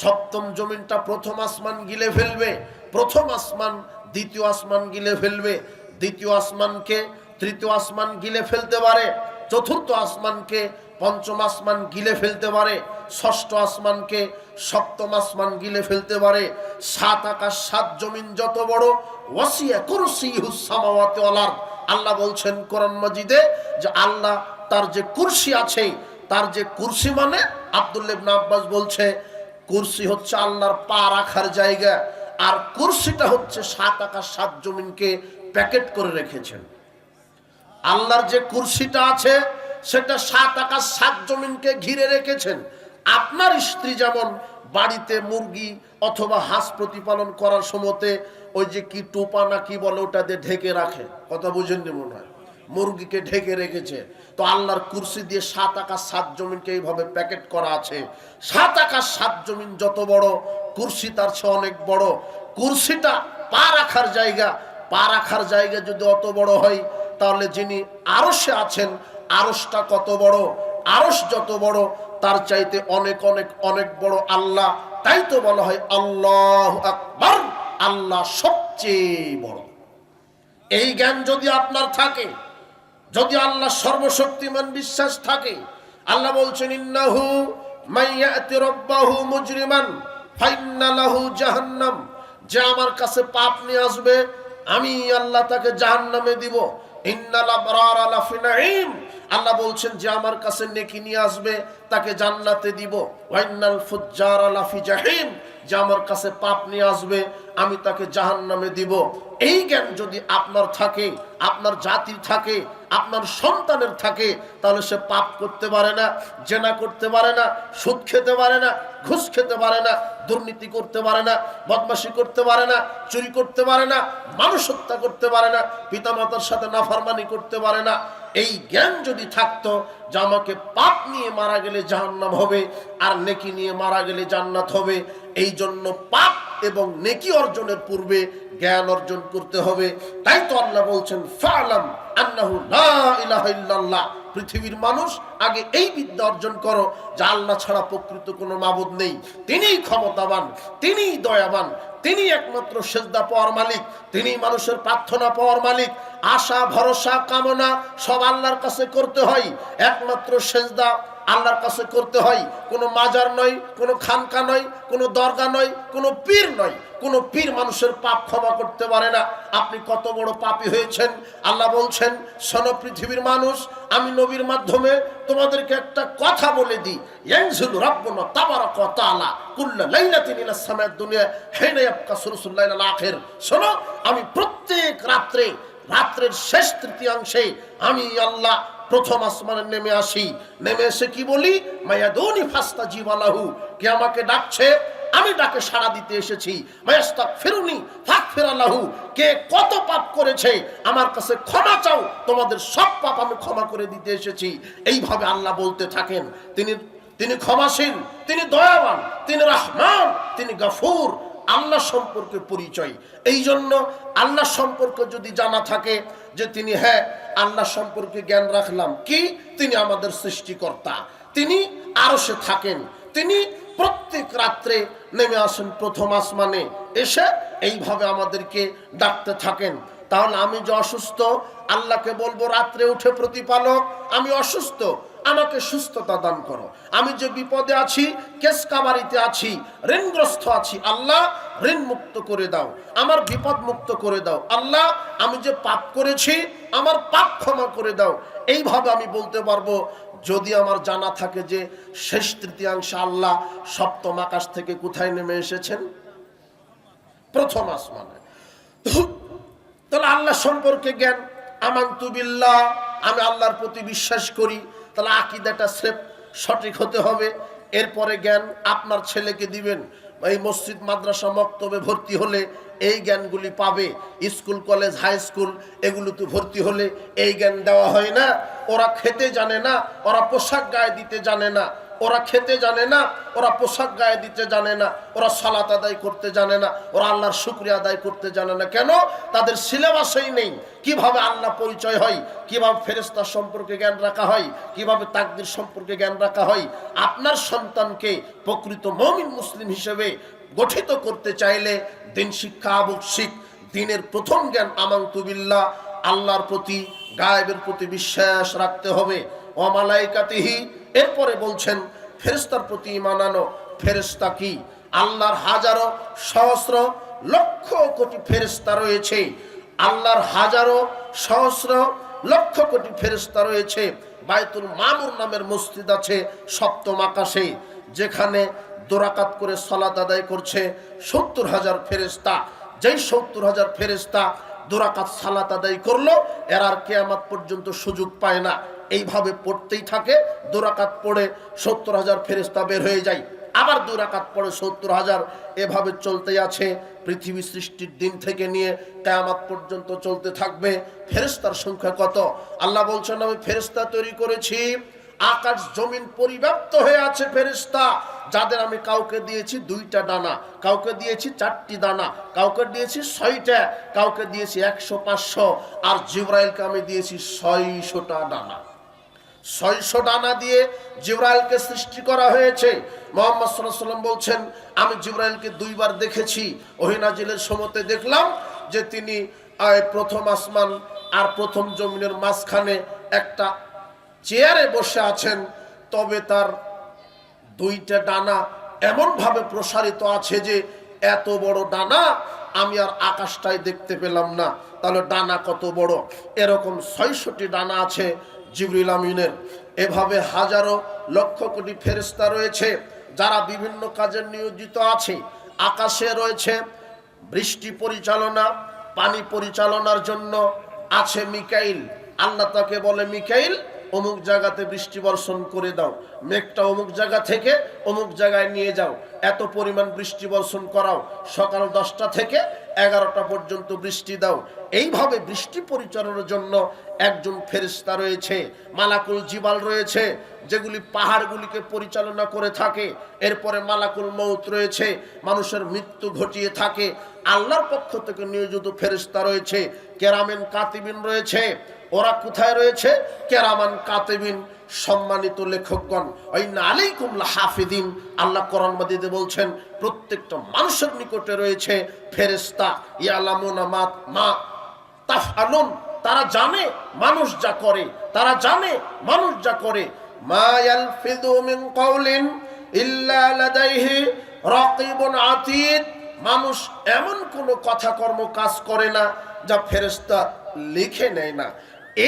সপ্তম জমিনটা প্রথম আসমান গিলে ফেলবে, প্রথম আসমান দ্বিতীয় আসমান গিলে ফেলবে, দ্বিতীয় আসমানকে তৃতীয় আসমান গিলে ফেলতে পারে, চতুর্থ আসমানকে পঞ্চম আসমান গিলে ফেলতে পারে, ষষ্ঠ আসমানকে সপ্তম আসমান গিলে ফেলতে পারে। সাত আকাশ সাত জমিন যত বড়, ওয়াসিয়া কুরসিয়ুস সামাওয়াতি ওয়াল আরদ। আল্লাহ বলছেন কোরআন মাজিদে যে আল্লাহ তার যে কুরসি আছে, তার যে কুরসি মানে আব্দুল্লাহ ইবনে আব্বাস বলছে কুরসি হচ্ছে আল্লাহর পা রাখার জায়গা, আর কুরসিটা হচ্ছে সাত আকাশ সাত জমিনকে প্যাকেট করে রেখেছেন। আল্লাহর যে কুরসিটা আছে সেটা সাত আকাশ সাত জমিনকে ঘিরে রেখেছেন। আপনার স্ত্রী যেমন বাড়িতে মুরগি অথবা হাঁস প্রতিপালন করার সময়তে ওই যে কি টোপা না কি বলে ওটা দিয়ে ঢেকে রাখে, কথা বুঝেননি মনে হয়, মুরগিকে ঢেকে রেখেছে। তো আল্লাহর কুরসি দিয়ে সাত আকাশ সাত জমিনকে এইভাবে প্যাকেট করা আছে। সাত আকাশ সাত জমিন যত বড়, কুরসি তার চেয়ে অনেক বড়। কুরসিটা পা রাখার জায়গা, পা রাখার জায়গা যদি অত বড় হয়, তাহলে যিনি আরশে আছেন, আরশটা কত বড়, আরশ যত বড় তার চাইতে অনেক অনেক অনেক বড় আল্লাহ। তাই তো বলা হয় আল্লাহু আকবার, আল্লাহ সবচেয়ে বড়। এই জ্ঞান যদি আপনার থাকে, যদি আল্লাহ সর্বশক্তিমান বিশ্বাস থাকে, আল্লাহ বলছেন ইন্নাহু মাইয়াতি রাব্বাহু মুজরিমান ফাইন্না লাহু জাহান্নাম। যে আমার কাছে পাপ নিয়ে আসবে আমি আল্লাহ তাকে জাহান্নামে দিব। ইন্নাল আবরারা লাফি নাঈম। আল্লাহ বলছেন যে আমার কাছে নেকি নিয়ে আসবে তাকে জান্নাতে দিব। ওয়াইন্নাল ফুজ্জারা লাফি জাহিম। যে আমার কাছে পাপ নিয়ে আসবে আমি তাকে জাহান্নামে দিব। এই জ্ঞান যদি আপনার থাকে, আপনার জাতির থাকে, আপনার সন্তানের থাকে, তাহলে সে পাপ করতে পারে না, জেনা করতে পারে না, সুদ খেতে পারে না, ঘুষ খেতে পারে না, দুর্নীতি করতে পারে না, বদমাশি করতে পারে না, চুরি করতে পারে না, মানুষ হত্যা করতে পারে না, পিতামাতার সাথে নাফরমানি করতে পারে না। এই জ্ঞান যদি থাকতো যে আমাকে পাপ নিয়ে মারা গেলে জাহান্নাম হবে আর নেকি নিয়ে মারা গেলে জান্নাত হবে, এই জন্য পাপ এবং নেকি অর্জনের পূর্বে জ্ঞান অর্জন করতে হবে। তাই তো আল্লাহ বলছেন ফা'লাম আন্নাহু লা ইলাহা ইল্লাল্লাহ। পৃথিবীর মানুষ আগে এই বিদ্যা অর্জন করো যে আল্লাহ ছাড়া প্রকৃত কোনো মাবুদ নেই, তিনিই ক্ষমতাবান, তিনিই দয়াবান, তিনি একমাত্র সেজদা পাওয়ার মালিক, তিনি মানুষের প্রার্থনা পাওয়ার মালিক। আশা ভরসা কামনা সব আল্লাহর কাছে করতে হয়, একমাত্র সেজদা আল্লাহর কাছে করতে হয়। কোনো মাজার নয়, কোনো খানকা নয়, কোনো দরগা নয়, কোনো পীর নয়। কোনো পীর মানুষের পাপ ক্ষমা করতে পারে না। আপনি কত বড় পাপী হয়েছেন, আল্লাহ বলছেন শোনো পৃথিবীর মানুষ, আমি নবীর মাধ্যমে তোমাদেরকে একটা কথা বলে দিই। ইয়ানজিলু রাব্বুনা তাবারাকা ওয়া তাআলা কুল্লা লাইলাতিন ইলাস সামাদ দুনিয়া হিনা ইয়াবকা সুলুসুল লাইলাল আখির। শোনো, আমি প্রত্যেক রাত্রের শেষ তৃতীয়াংশে আমি আল্লাহ প্রথম আসমানে নেমে আসি। নেমে এসে কি বলি? মায়াদুনি ফাস্তাজিবা লাহু। কে আমাকে ডাকছে, আমি ডাকে সাড়া দিতে এসেছি। মায়াস্তাগফিরুনি ফাগফির লাহু। কে কত পাপ করেছে আমার কাছে ক্ষমা চাও, তোমাদের সব পাপ আমি ক্ষমা করে দিতে এসেছি। এইভাবে আল্লাহ বলতে থাকেন। তিনি ক্ষমাশীল, তিনি দয়াবান, তিনি রহমান, তিনি গফুর। আল্লাহ সম্পর্কে পরিচয়। এই জন্য আল্লাহ সম্পর্কে যদি জানা থাকে যে তিনি, হ্যাঁ আল্লাহ সম্পর্কে জ্ঞান রাখলাম কি, তিনি আমাদের সৃষ্টিকর্তা, তিনি আরশে থাকেন, তিনি প্রত্যেক রাত্রে নেমে আসেন প্রথম আসমানে, এসে এইভাবে আমাদেরকে ডাকতে থাকেন। তাহলে আমি যে অসুস্থ, আল্লাহকে বলবো রাত্রে উঠে প্রতিপালক আমি অসুস্থ, আমাকে সুস্থতা দান করো। আমি যে বিপদে আছি, কেসকাবারিতে আছি, ঋণগ্রস্ত আছি, আল্লাহ ঋণ মুক্ত করে দাও, আমার বিপদ মুক্ত করে দাও। আল্লাহ আমি যে পাপ করেছি আমার পাপ ক্ষমা করে দাও। এইভাবে আমি বলতে পারবো যদি আমার জানা থাকে যে শেষ তৃতীয়াংশে আল্লাহ সপ্তম আকাশ থেকে কোথায় নেমে এসেছেন? প্রথম আসমানে। তাহলে আল্লাহ সম্পর্কে জ্ঞান, আমানতু বিল্লাহ, আমি আল্লাহর প্রতি বিশ্বাস করি। তাহলে আকীদাটা সঠিক হতে হবে। এরপরে জ্ঞান আপনার ছেলেকে দিবেন। এই মসজিদ মাদ্রাসা মক্তবে ভর্তি হলে এই জ্ঞানগুলি পাবে। স্কুল কলেজ হাই স্কুল এগুলোতে ভর্তি হলে এই জ্ঞান দেওয়া হয় না। ওরা খেতে জানে না, ওরা পোশাক গায়ে দিতে জানে না, ওরা খেতে জানে না, ওরা পোশাক গায়ে দিতে জানে না, ওরা সালাত আদায় করতে জানে না, ওরা আল্লাহর শুকরিয়া আদায় করতে জানে না। কেন? তাদের সিলেবাসেই নেই কিভাবে আল্লাহ পরিচয় হয়, কিভাবে ফেরেশতা সম্পর্কে জ্ঞান রাখা হয়, কিভাবে তাকদীর সম্পর্কে জ্ঞান রাখা হয়। আপনার সন্তানকে প্রকৃত মুমিন মুসলিম হিসেবে গঠিত করতে চাইলে দিন শিক্ষা আবশ্যিক। দিনের প্রথম জ্ঞান আমানতু বিল্লাহ, আল্লাহর প্রতি গায়েবের প্রতি বিশ্বাস রাখতে হবে। ওয়া মালাইকাতিহি, এরপরে বলছেন ফেরেশতার প্রতি ঈমান আনো। ফেরেশতা কি? আল্লাহর হাজারো সহস্র লক্ষ কোটি ফেরেশতা রয়েছে। আল্লাহর হাজারো সহস্র লক্ষ কোটি ফেরেশতা রয়েছে। বাইতুল মামুর নামের মসজিদ আছে সপ্তম আকাশে, যেখানে দুরাকাত করে সালাত আদায় করছে ৭০,০০০ ফেরেশতা। যেই ৭০,০০০ ফেরেশতা দুরাকাত সালাত আদায় করলো, এর আর কিয়ামত পর্যন্ত সুযোগ পায় না। এইভাবে পড়তেই থাকে। দুরাকাত পড়ে ৭০,০০০ ফেরেশতা বের হয়ে যায়, আবার দুরাকাত পড়ে ৭০,০০০, এভাবে চলতেই আছে। পৃথিবী সৃষ্টির দিন থেকে নিয়ে কিয়ামত পর্যন্ত চলতে থাকবে। ফেরেশতার সংখ্যা কত? আল্লাহ বলছেন আমি ফেরেশতা তৈরি করেছি, আকাশ জমিন পরিব্যাপ্ত হয়ে আছে ফেরেশতা, যাদের আমি কাউকে দিয়েছি 2টা ডানা, কাউকে দিয়েছি 4টি দানা, কাউকে দিয়েছি 6টা, কাউকে দিয়েছি 100 500, আর জিবরাইলকে আমি দিয়েছি 600টা ডানা। 600 ডানা দিয়ে জিবরাইলকে সৃষ্টি করা হয়েছে। মুহাম্মদ সাল্লাল্লাহু আলাইহি ওয়াসাল্লাম বলছেন আমি জিবরাইলকে 2বার দেখেছি। ওহী নাজিলের সময়তে দেখলাম যে তিনি প্রথম আসমান আর প্রথম জমিনের মাঝখানে একটা চেয়ারে বসে আছেন, তবে তার 2টা ডানা এমন ভাবে প্রসারিত আছে যে এত বড় ডানা আমি আর আকাশটাই দেখতে পেলাম না। তাহলে ডানা কত বড়? এরকম 600টি ডানা আছে জিবরিল আমিনের। এভাবে হাজারো লক্ষ কোটি ফেরেশতা রয়েছে যারা বিভিন্ন কাজে নিয়োজিত আছে। আকাশে রয়েছে বৃষ্টি পরিচালনা, পানি পরিচালনার জন্য আছে মিকাইল। আল্লাহ তাকে বলে মিকাইল, অমুক জায়গাতে বৃষ্টি বর্ষণ করে দাও, মেঘটা অমুক জায়গা থেকে অমুক জায়গায় নিয়ে যাও, এত পরিমাণ বৃষ্টি বর্ষণ করাও, সকাল 10টা থেকে 11টা পর্যন্ত বৃষ্টি দাও। এইভাবে বৃষ্টি পরিচালনার জন্য একজন ফেরেশতা রয়েছে। মালাকুল জিবাল রয়েছে, যেগুলি পাহাড়গুলিকে পরিচালনা করে থাকে। এরপরে মালাকুল মউত রয়েছে, মানুষের মৃত্যু ঘটিয়ে থাকে। আল্লাহর পক্ষ থেকে নিয়োজিত ফেরেশতা রয়েছে। কেরামেন কাতিবিন রয়েছে। ওরা কোথায় রয়েছে? কেরামান কাতিবিন, সম্মানিত লেখকগণ। ওয়াইন্না আলাইকুম লাহাফিদিন, আল্লাহ কোরআন মাজিদে বলছেন প্রত্যেকটা মানুষের নিকটে রয়েছে ফেরেশতা। ইয়ালামুনা মা তাফআলুন, তারা জানে মানুষ যা করে, তারা জানে মানুষ যা করে। মা ইয়ালফিযু মিন কাওলিন ইল্লা লাদাইহি রাকিবুন আতীদ, মানুষ এমন কোনো কথা কর্ম কাজ করে না যা ফেরেশতা লিখে নেয় না।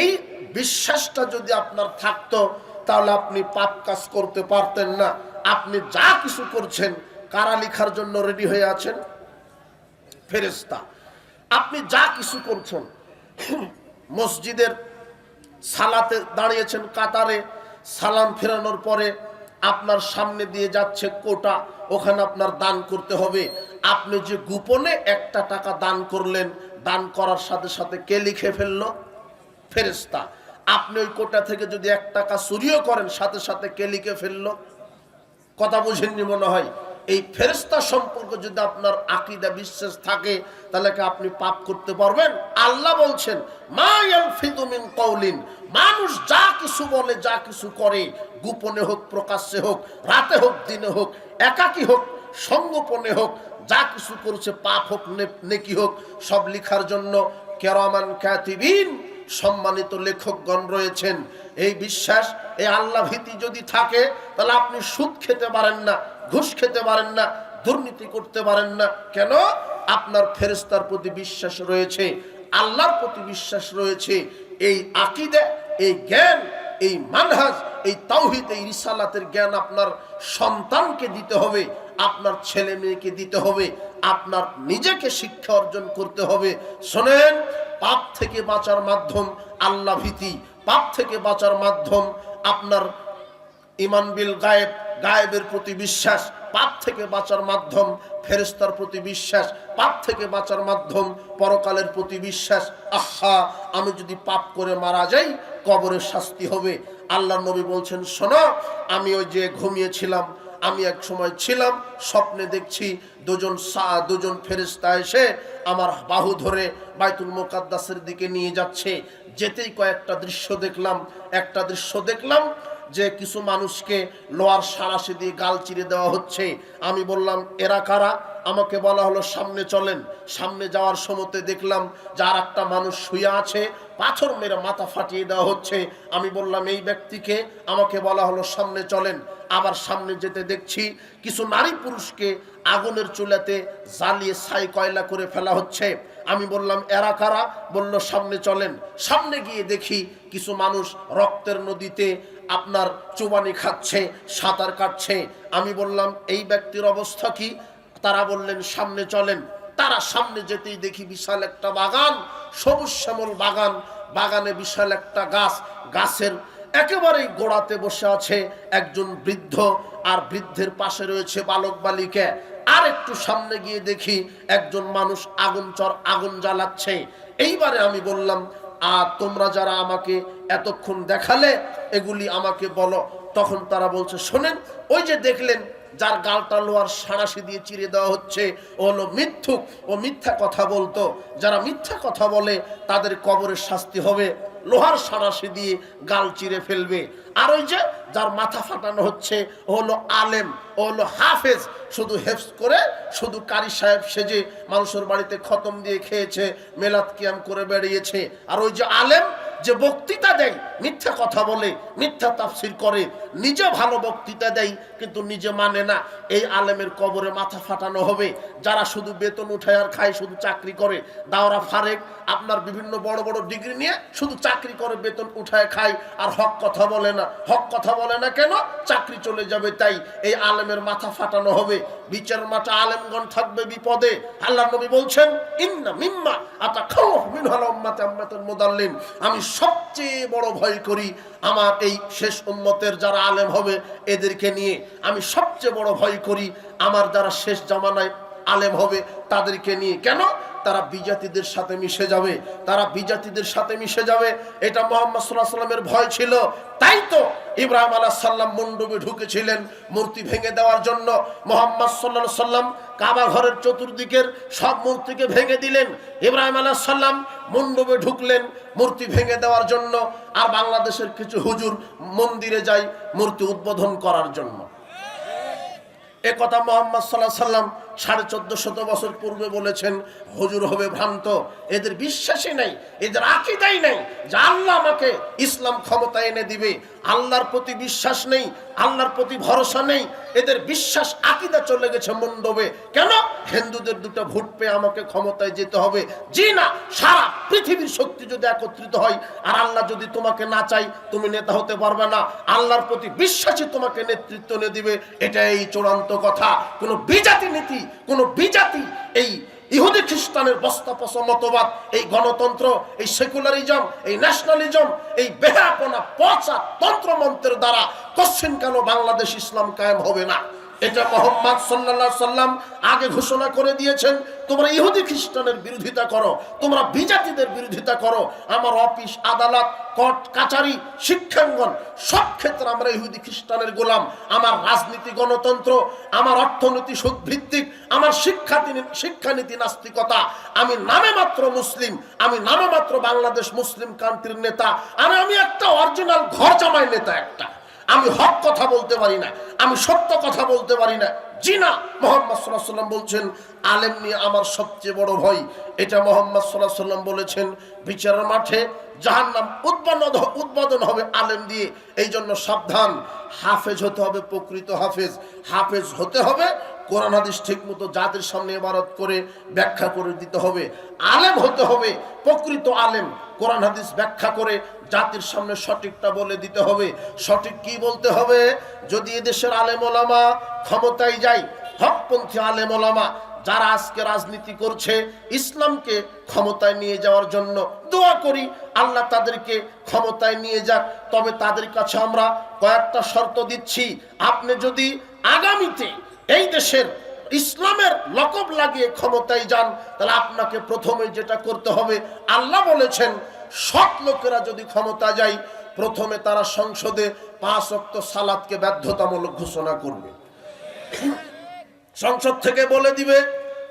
এই বিশ্বাসটা যদি আপনার থাকতো তাহলে আপনি পাপ কাজ করতে পারতেন না। আপনি যা কিছু করছেন কারা লিখার জন্য রেডি হয়ে আছেন? ফেরেশতা। আপনি যা কিছু করছেন, মসজিদের সালাতে দাঁড়িয়েছেন কাতারে, সালাম ফেরানোর পরে আপনার সামনে দিয়ে যাচ্ছে কোটা, ওখানে আপনার দান করতে হবে। আপনি যে গোপনে 1টা টাকা দান করলেন, দান করার সাথে সাথে কে লিখে ফেললো? ফেরেশতা। আপনি ওই কোটা থেকে যদি 1 টাকা চুরিও করেন, সাথে সাথে কে লিখে ফেললো? কথা বুঝেননি মনে হয়। এই ফেরেশতা সম্পর্কে যদি আপনার আকীদা বিশ্বাস থাকে তাহলে কি আপনি পাপ করতে পারবেন? আল্লাহ বলছেন মা ইয়ালফিযু মিন কাওলিন, মানুষ যা কিছু বলে, যা কিছু করে, গোপনে হোক প্রকাশ্যে হোক, রাতে হোক দিনে হোক, একাকী হোক সঙ্গোপনে হোক, যা কিছু করছে পাপ হোক নেকি হোক, সব লিখার জন্য কেরামান কাতিবিন, সম্মানিত লেখকগণ রয়েছেন। এই বিশ্বাস, এই আল্লাহ ভীতি যদি থাকে তাহলে আপনি সুদ খেতে পারেন না, ঘুষ খেতে পারেন না, দুর্নীতি করতে পারেন না। কেন? আপনার ফেরেশতার প্রতি বিশ্বাস রয়েছে, আল্লাহর প্রতি বিশ্বাস রয়েছে। এই আকীদা, এই জ্ঞান, এই মানহাজ, এই তাওহীদ, এই রিসালাতের জ্ঞান আপনার সন্তানকে দিতে হবে, আপনার ছেলে মেয়েকে দিতে হবে, আপনার নিজেকে শিক্ষা অর্জন করতে হবে। শোনেন, পাপ থেকে বাঁচার মাধ্যম আল্লাহ ভীতি, পাপ থেকে বাঁচার মাধ্যম আপনার ঈমান বিল গায়েব, গায়েবের প্রতি বিশ্বাস, পাপ থেকে বাঁচার মাধ্যম ফেরেশতার প্রতি বিশ্বাস, পাপ থেকে বাঁচার মাধ্যম পরকালের প্রতি বিশ্বাস। আহা, আমি যদি পাপ করে মারা যাই কবরের শাস্তি হবে। আল্লাহর নবী বলছেন, শোনো, আমি ওই যে ঘুমিয়েছিলাম, আমি এক সময় ছিলাম, স্বপ্নে দেখছি দুজন ফেরেশতা এসে আমার বাহু ধরে বাইতুল মুকাদ্দাসের দিকে নিয়ে যাচ্ছে। যেতেই কয়েকটা দৃশ্য দেখলাম। একটা দৃশ্য দেখলাম যে কিছু মানুষকে লোহার সাঁড়াশি দিয়ে গাল চিরে দেওয়া হচ্ছে। আমি বললাম, এরা কারা? আমাকে বলা হলো সামনে চলেন। সামনে যাওয়ার সময়তে দেখলাম যার একটা মানুষ শুয়ে আছে, পাথর মেরে মাথা ফাটিয়ে দেওয়া হচ্ছে। আমি বললাম, এই ব্যক্তিকে? আমাকে বলা হলো সামনে চলেন। আবার সামনে যেতে দেখছি কিছু নারী পুরুষকে আগুনের চুলাতে জ্বালিয়ে ছাই কয়লা করে ফেলা হচ্ছে। আমি বললাম, এরা কারা? বলল, সামনে চলেন। সামনে গিয়ে দেখি কিছু মানুষ রক্তের নদীতে আপনার চুবানি খাচ্ছে, সাঁতার কাটছে। আমি বললাম, এই ব্যক্তির অবস্থা কি? তারা বললেন, সামনে চলেন। তারা সামনে যেতেই দেখি বিশাল একটা বাগান, সবুজ শ্যামল বাগান। বাগানে বিশাল একটা গাছ, গাছের একেবারেই গোড়াতে বসে আছে একজন বৃদ্ধ, আর বৃদ্ধের পাশে রয়েছে বালক বালিকা। আর একটু সামনে গিয়ে দেখি একজন মানুষ আগুন জ্বালাচ্ছে। এইবারে আমি বললাম, তোমরা যারা আমাকে এতক্ষণ দেখালে এগুলি আমাকে বলো। তখন তারা বলছে, শোনেন, ওই যে দেখলেন যার গালটা লোহার সাঁড়াশি দিয়ে চিরে দেওয়া হচ্ছে, ও হলো মিথ্যুক, ও মিথ্যা কথা বলতো। যারা মিথ্যা কথা বলে তাদের কবরের শাস্তি হবে, লোহার সাঁড়াশি দিয়ে গাল চিরে ফেলবে। আর ওই যে যার মাথা ফাটানো হচ্ছে, ও হলো আলেম, ও হলো হাফেজ, শুধু হেফজ করে, শুধু কারি সাহেব সেজে মানুষের বাড়িতে খতম দিয়ে খেয়েছে, মেলাদ কিয়াম করে বেরিয়েছে। আর ওই যে আলেম, যে বক্তৃতা দেয়, মিথ্যা কথা বলে, মিথ্যা তাফসির করে, নিজে ভালো বক্তৃতা দেয় কিন্তু নিজে মানে না, এই আলেমের কবরে মাথা ফাটানো হবে। যারা শুধু বেতন উঠায় আর খায়, শুধু চাকরি করে, দাওরা ফারেক, আপনার বিভিন্ন বড় বড় ডিগ্রি নিয়ে শুধু চাকরি করে, বেতন উঠায় খায়, আর হক কথা বলে না। হক কথা বলে না কেন? চাকরি চলে যাবে তাই। এই আলেমের মাথা ফাটানো হবে। বিচার মাঠে আলেমগণ থাকবে বিপদে। আল্লাহর নবী বলছেন, ইন্না মিম্মা আতাখাউফ মিনহুল উম্মাতি উম্মাতুল মুদাল্লিন। আমি সবচেয়ে বড় ভয় করি আমার এই শেষ উম্মতের যারা আলেম হবে এদেরকে নিয়ে। আমি সবচেয়ে বড় ভয় করি আমার যারা শেষ জামানায় আলেম হবে তাদেরকে নিয়ে। কেন? তারা বিজাতিদের সাথে মিশে যাবে, তারা বিজাতিদের সাথে মিশে যাবে। এটা মুহাম্মদ সাল্লাল্লাহু আলাইহি ওয়াসাল্লামের ভয় ছিল। তাই তো ইব্রাহিম আলাইহিস সালাম মণ্ডপে ঢুকেছিলেন মূর্তি ভেঙে দেওয়ার জন্য। মুহাম্মদ সাল্লাল্লাহু আলাইহি ওয়াসাল্লাম কাবা ঘরের চতুর্দিকের সব মূর্তিকে ভেঙে দিলেন। ইব্রাহিম আলাইহিস সালাম মণ্ডপে ঢুকলেন মূর্তি ভেঙে দেওয়ার জন্য। আর বাংলাদেশের কিছু হুজুর মন্দিরে যায় মূর্তি উদ্বোধন করার জন্য। এ কথা মুহাম্মদ সাল্লাল্লাহু আলাইহি ওয়াসাল্লাম 1450 বছর পূর্বে বলেছেন। হুজুর হবে ভ্রান্ত, এদের বিশ্বাসই নাই, এদের আকীদাই নাই যে আল্লাহ আমাকে ইসলাম ক্ষমতা এনে দিবে। আল্লাহর প্রতি বিশ্বাস নেই, আল্লাহর প্রতি ভরসা নেই, এদের বিশ্বাস আকীদা চলে গেছে মণ্ডপে। কেন? হিন্দুদের দুটো ভোট পেয়ে আমাকে ক্ষমতায় যেতে হবে। জি না, সারা পৃথিবীর শক্তি যদি একত্রিত হয় আর আল্লাহ যদি তোমাকে না চাই, তুমি নেতা হতে পারবে না। আল্লাহর প্রতি বিশ্বাসী তোমাকে নেতৃত্ব এনে দিবে, এটাই চূড়ান্ত কথা। কোনো বিজাতি নীতি, কোনো বিজাতি, এই ইহুদি খ্রিস্টানের বস্তাপচা মতবাদ, এই গণতন্ত্র, এই সেকুলারিজম, এই ন্যাশনালিজম, এই বেহাপনা পচা তন্ত্রমন্ত্রের দ্বারা কশ্চিন কেন বাংলাদেশ ইসলাম কায়েম হবে না। এটা মুহাম্মদ সাল্লাল্লাহু আলাইহি সাল্লাম আগে ঘোষণা করে দিয়েছেন। তোমরা ইহুদি খ্রিস্টানের বিরোধিতা করো, তোমরা বিজাতিদের বিরোধিতা করো। আমার অফিস, আদালত, কোর্ট কাচারি, শিক্ষাঙ্গন সব ক্ষেত্রে আমরা ইহুদি খ্রিস্টানের গোলাম। আমার রাজনীতি গণতন্ত্র, আমার অর্থনীতি সুদভিত্তিক, আমার শিক্ষানীতি নাস্তিকতা। আমি নামে মাত্র মুসলিম, আমি নামে মাত্র বাংলাদেশ মুসলিম কান্ট্রির নেতা, আর আমি একটা অরিজিনাল ঘর জামাই নেতা। একটা আমি হক কথা বলতে পারি না, আমি সত্য কথা বলতে পারি না। জি না, মুহাম্মদ সাল্লাল্লাহু আলাইহি সাল্লাম বলছেন আলেম নিয়ে আমার সবচেয়ে বড় ভয়। এটা মুহাম্মদ সাল্লাল্লাহু আলাইহি সাল্লাম বলেছেন। বিচারের মাঠে জাহান্নাম উদ্বোধন হবে আলেম দিয়ে। এই জন্য সাবধান, হাফেজ হতে হবে, প্রকৃত হাফেজ। হাফেজ হতে হবে, কোরআন হাদিস ঠিক মতো জাতির সামনে ইবারত করে ব্যাখ্যা করে দিতে হবে। আলেম হতে হবে, প্রকৃত আলেম, কোরআন হাদিস ব্যাখ্যা করে জাতির সামনে সঠিকটা বলে দিতে হবে। সঠিক কি বলতে হবে? যদি এদেশের আলেম ওলামা ক্ষমতায় যায়, হকপন্থী আলেম ওলামা যারা আজকে রাজনীতি করছে, ইসলামকে ক্ষমতায় নিয়ে যাওয়ার জন্য দোয়া করি, আল্লাহ তাদেরকে ক্ষমতায় নিয়ে যাক। তবে তাদের কাছে আমরা কয়েকটা শর্ত দিচ্ছি। আপনি যদি আগামীতে এই দেশের ইসলামের লকব লাগিয়ে ক্ষমতায় যান, তাহলে আপনাকে প্রথমে যেটা করতে হবে, আল্লাহ বলেছেন সৎ লোকেরা যদি ক্ষমতা যায় প্রথমে তারা সংসদে 5 ওয়াক্ত সালাতকে বাধ্যতামূলক ঘোষণা করবে। সংসদ থেকে বলে দিবে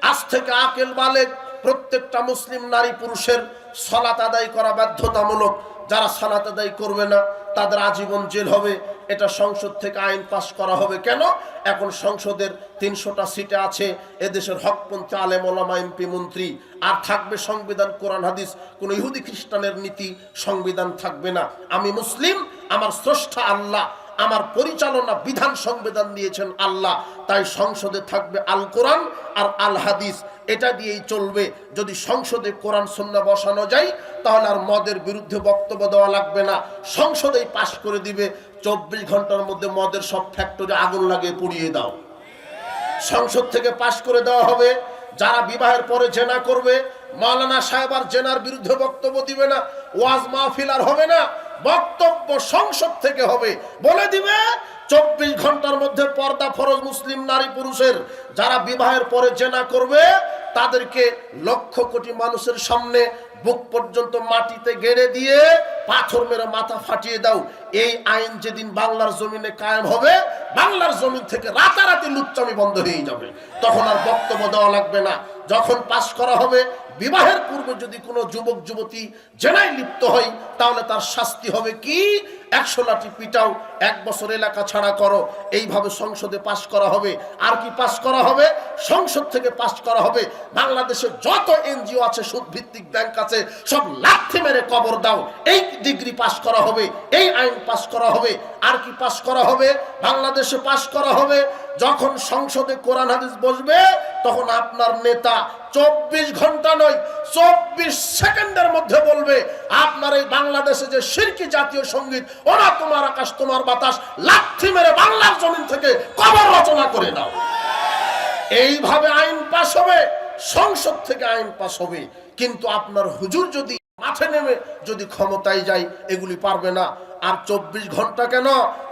আজ থেকে আকেল বালেগ প্রত্যেকটা মুসলিম নারী পুরুষের সালাত আদায় করা বাধ্যতামূলক। যারা সালাত আদায় করবে না তাদের আজীবন জেল হবে। এটা সংসদ থেকে আইন পাশ করা হবে। কেন? এখন সংসদের 300টা সিটে আছে এদেশের হকপন্থী আলেম ওলামা এমপি মন্ত্রী, আর থাকবে সংবিধান কোরআন হাদিস, কোন ইহুদি খ্রিস্টানের নীতি সংবিধান থাকবে না। আমি মুসলিম, আমার স্রষ্টা আল্লাহ, আমার পরিচালনা বিধান সংবিধান দিয়েছেন আল্লাহ, তাই সংসদে থাকবে আল কোরআন আর আল হাদিস, এটা দিয়েই চলবে। যদি সংসদে কোরআন সুন্নাহ বসানো যায় তাহলে আর মদের বিরুদ্ধে বক্তব্য দেওয়া লাগবে না, সংসদেই পাশ করে দিবে 24 ঘন্টার মধ্যে মদের সব ফ্যাক্টরি আগুন লাগিয়ে পুড়িয়ে দাও। সংসদ থেকে পাশ করে দেওয়া হবে। যারা বিবাহের পরে জেনা করবে মাওলানা সাহেব আর জেনার বিরুদ্ধে বক্তব্য দিবে না, ওয়াজ মাহফিল আর হবে না, বক্তব্য সংসদ থেকে হবে। বলে দিবে 24 ঘন্টার মধ্যে পর্দা ফরজ মুসলিম নারী পুরুষের। যারা বিবাহের পরে জেনা করবে তাদেরকে লক্ষ কোটি মানুষের সামনে বুক পর্যন্ত মাটিতে গেড়ে দিয়ে পাথর মেরে মাথা ফাটিয়ে দাও। এই আইন যেদিন বাংলার জমিনে কায়েম হবে, বাংলার জমিন থেকে রাতারাতি লুচ্চামি বন্ধ হয়ে যাবে, তখন আর বক্তব্য দেওয়া লাগবে না। যখন পাশ করা হবে বিবাহের পূর্বে যদি কোনো যুবক যুবতী জেনায় লিপ্ত হয় তাহলে তার শাস্তি হবে কি? 100 লাঠি পিটাও, 1 বছর এলাকা ছাড়া করো। এইভাবে সংসদে পাশ করা হবে। আর কি পাশ করা হবে? সংসদ থেকে পাশ করা হবে বাংলাদেশে যত এনজিও আছে, সুদ ভিত্তিক ব্যাংক আছে, সব লাথি মেরে কবর দাও। এই ডিগ্রি পাশ করা হবে, এই আইন পাশ করা হবে। আর কি পাশ করা হবে? বাংলাদেশে পাশ করা হবে যখন সংসদে কোরআন হাদিস বসবে তখন আপনার নেতা 24 ঘন্টা নয় 24 সেকেন্ডের মধ্যে বলবে আপনার এই বাংলাদেশে যে শিরকি জাতীয় সঙ্গীত ওরা তোমার আকাশ তোমার বাতাস লাথি মেরে বাংলার জমিন থেকে কবর রচনা করে দাও। এইভাবে আইন পাশ হবে, সংসদ থেকে আইন পাশ হবে। কিন্তু আপনার হুজুর যদি মাঠে নেমে যদি ক্ষমতায় যায় এগুলি পারবে না। আর 24 ঘন্টা কেন,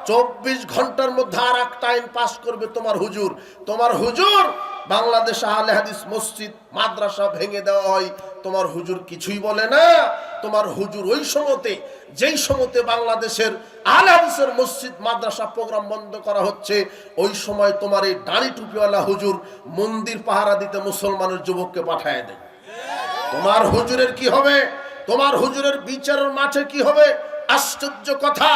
24 ঘন্টার মধ্যে আর একটা আইন পাশ করবে তোমার হুজুর। তোমার হুজুর বাংলাদেশে আহলে হাদিস মসজিদ মাদ্রাসা ভেঙে দেওয়া হয়, তোমার হুজুর কিছুই বলে না। তোমার হুজুর ওই সময়তে, যেই সময়তে বাংলাদেশের আহলে হাদিসের মসজিদ মাদ্রাসা প্রোগ্রাম বন্ধ করা হচ্ছে, ওই সময় তোমার এই দাড়ি টুপিওয়ালা হুজুর মন্দির পাহারা দিতে মুসলমানের যুবককে পাঠায় দেয়। তোমার হুজুরের কি হবে? তোমার হুজুরের বিচারের মাঠে কি হবে? আশ্চর্য কথা,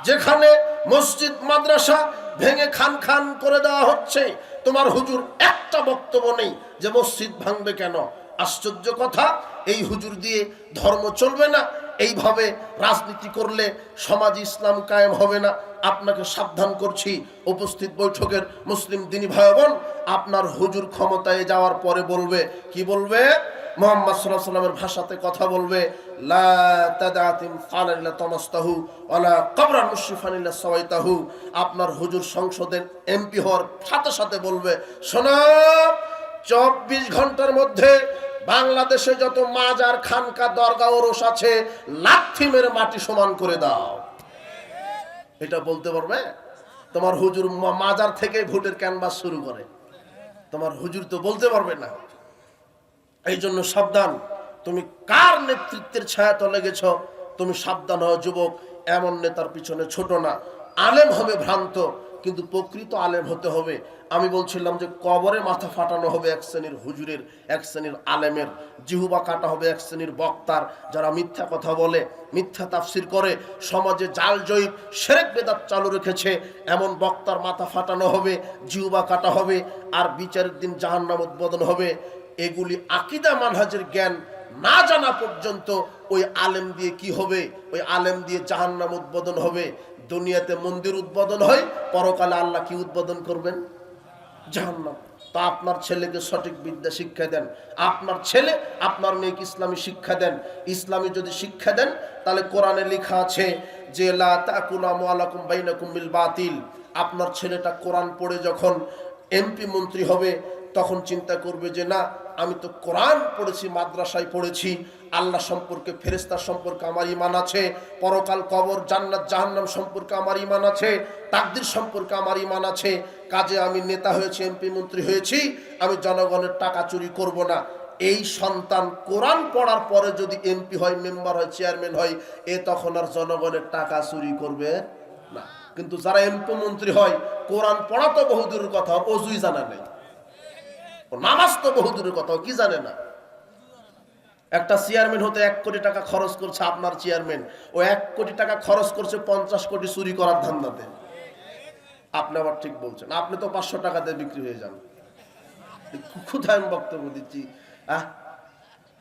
যেখানে মসজিদ মাদ্রাসা ভেঙে খান খান করে দেওয়া হচ্ছে, তোমার হুজুর একটা বক্তব্য নেই যে মসজিদ ভাঙবে কেন। আশ্চর্য কথা, এই হুজুর দিয়ে ধর্ম চলবে না। এইভাবে রাজনীতি করলে সমাজ ইসলাম কায়েম হবে না। আপনাকে সাবধান করছি উপস্থিত বৈঠকের মুসলিম দিনী ভাই বোন, আপনার হুজুর ক্ষমতায় যাওয়ার পরে বলবে কি বলবে? মুহাম্মদ সাল্লাল্লাহু আলাইহি ওয়াসাল্লামের ভাষাতে কথা বলবে, লা তাদাতিম ফালাল্লা তামাস্তাহু ওয়ালা কবরান মুশরিফান ইল্লা সাওয়াইতাহু। আপনার হুজুর সংসদের এমপি হওয়ার সাথে সাথে বলবে, শোনো 24 ঘন্টার মধ্যে বাংলাদেশে যত মাজার খানকা দরগা ওরস আছে লাথি মেরে মাটি সমান করে দাও। এটা বলতে পারবে? তোমার হুজুর মাজার থেকে ভোটের ক্যানভাস শুরু করে, তোমার হুজুর তো বলতে পারবে না। এই জন্য সাবধান, তুমি কার নেতৃত্বের ছায়া তলে গেছ, তুমি সাবধান হও যুবক। এমন নেতার পিছনে ছোট না। আলেম হবে ভ্রান্ত, কিন্তু প্রকৃত আলেম হতে হবে। আমি বলছিলাম যে কবরে মাথা ফাটানো হবে এক শ্রেণীর হুজুরের, এক শ্রেণীর আলেমের, জিহুবা কাটা হবে এক শ্রেণীর বক্তার, যারা মিথ্যা কথা বলে, মিথ্যা তাফসির করে, সমাজে জাল জয়ীব শিরক বেদাত চালু রেখেছে, এমন বক্তার মাথা ফাটানো হবে, জিহুবা কাটা হবে, আর বিচারের দিন জাহান্নাম উদ্বোধন হবে। এগুলি আকীদা মানহাজের জ্ঞান না জানা পর্যন্ত ওই আলেম দিয়ে কি হবে? ওই আলেম দিয়ে জাহান্নাম উদ্বোধন হবে। দুনিয়াতে মন্দির উদ্বোধন হয়, পরকালে আল্লাহ কি উদ্বোধন করবেন? জাহান্নাম। তা আপনার ছেলেকে সঠিক বিদ্যা শিক্ষা দেন, আপনার ছেলে আপনার মেয়েকে ইসলামী শিক্ষা দেন। ইসলামী যদি শিক্ষা দেন তাহলে কোরআনে লেখা আছে যে লা তাকুলু আমওয়ালাকুম বাইনাকুম বিল বাতিল। আপনার ছেলেটা কোরআন পড়ে যখন এমপি মন্ত্রী হবে তখন চিন্তা করবে যে না, আমি তো কোরআন পড়েছি, মাদ্রাসায় পড়েছি, আল্লাহ সম্পর্কে, ফেরেশতা সম্পর্কে আমার ঈমান আছে, পরকাল, কবর, জান্নাত, জাহান্নাম সম্পর্কে আমার ঈমান আছে, তাকদীর সম্পর্কে আমার ঈমান আছে, কাজে আমি নেতা হয়েছি, এমপি মন্ত্রী হয়েছি, আমি জনগণের টাকা চুরি করব না। এই সন্তান কোরআন পড়ার পরে যদি এমপি হয়, মেম্বার হয়, চেয়ারম্যান হয়, তখন আর জনগণের টাকা চুরি করবে না। কিন্তু যারা এমপি মন্ত্রী হয়, কোরআন পড়া তো বহুদূরের কথা, অজুই জানা নেই, নামাজ তো বহুদূরের কথা, কি জানে না। একটা চেয়ারম্যান হতে 1 কোটি টাকা খরচ করছে, আপনার চেয়ারম্যান ও 1 কোটি টাকা খরচ করছে 50 কোটি চুরি করার ধান্দাতে। আপনি আবার ঠিক বলছেন, আপনি তো 500 টাকাতে বিক্রি হয়ে যান। কোথায় আমি বক্তব্য দিচ্ছি?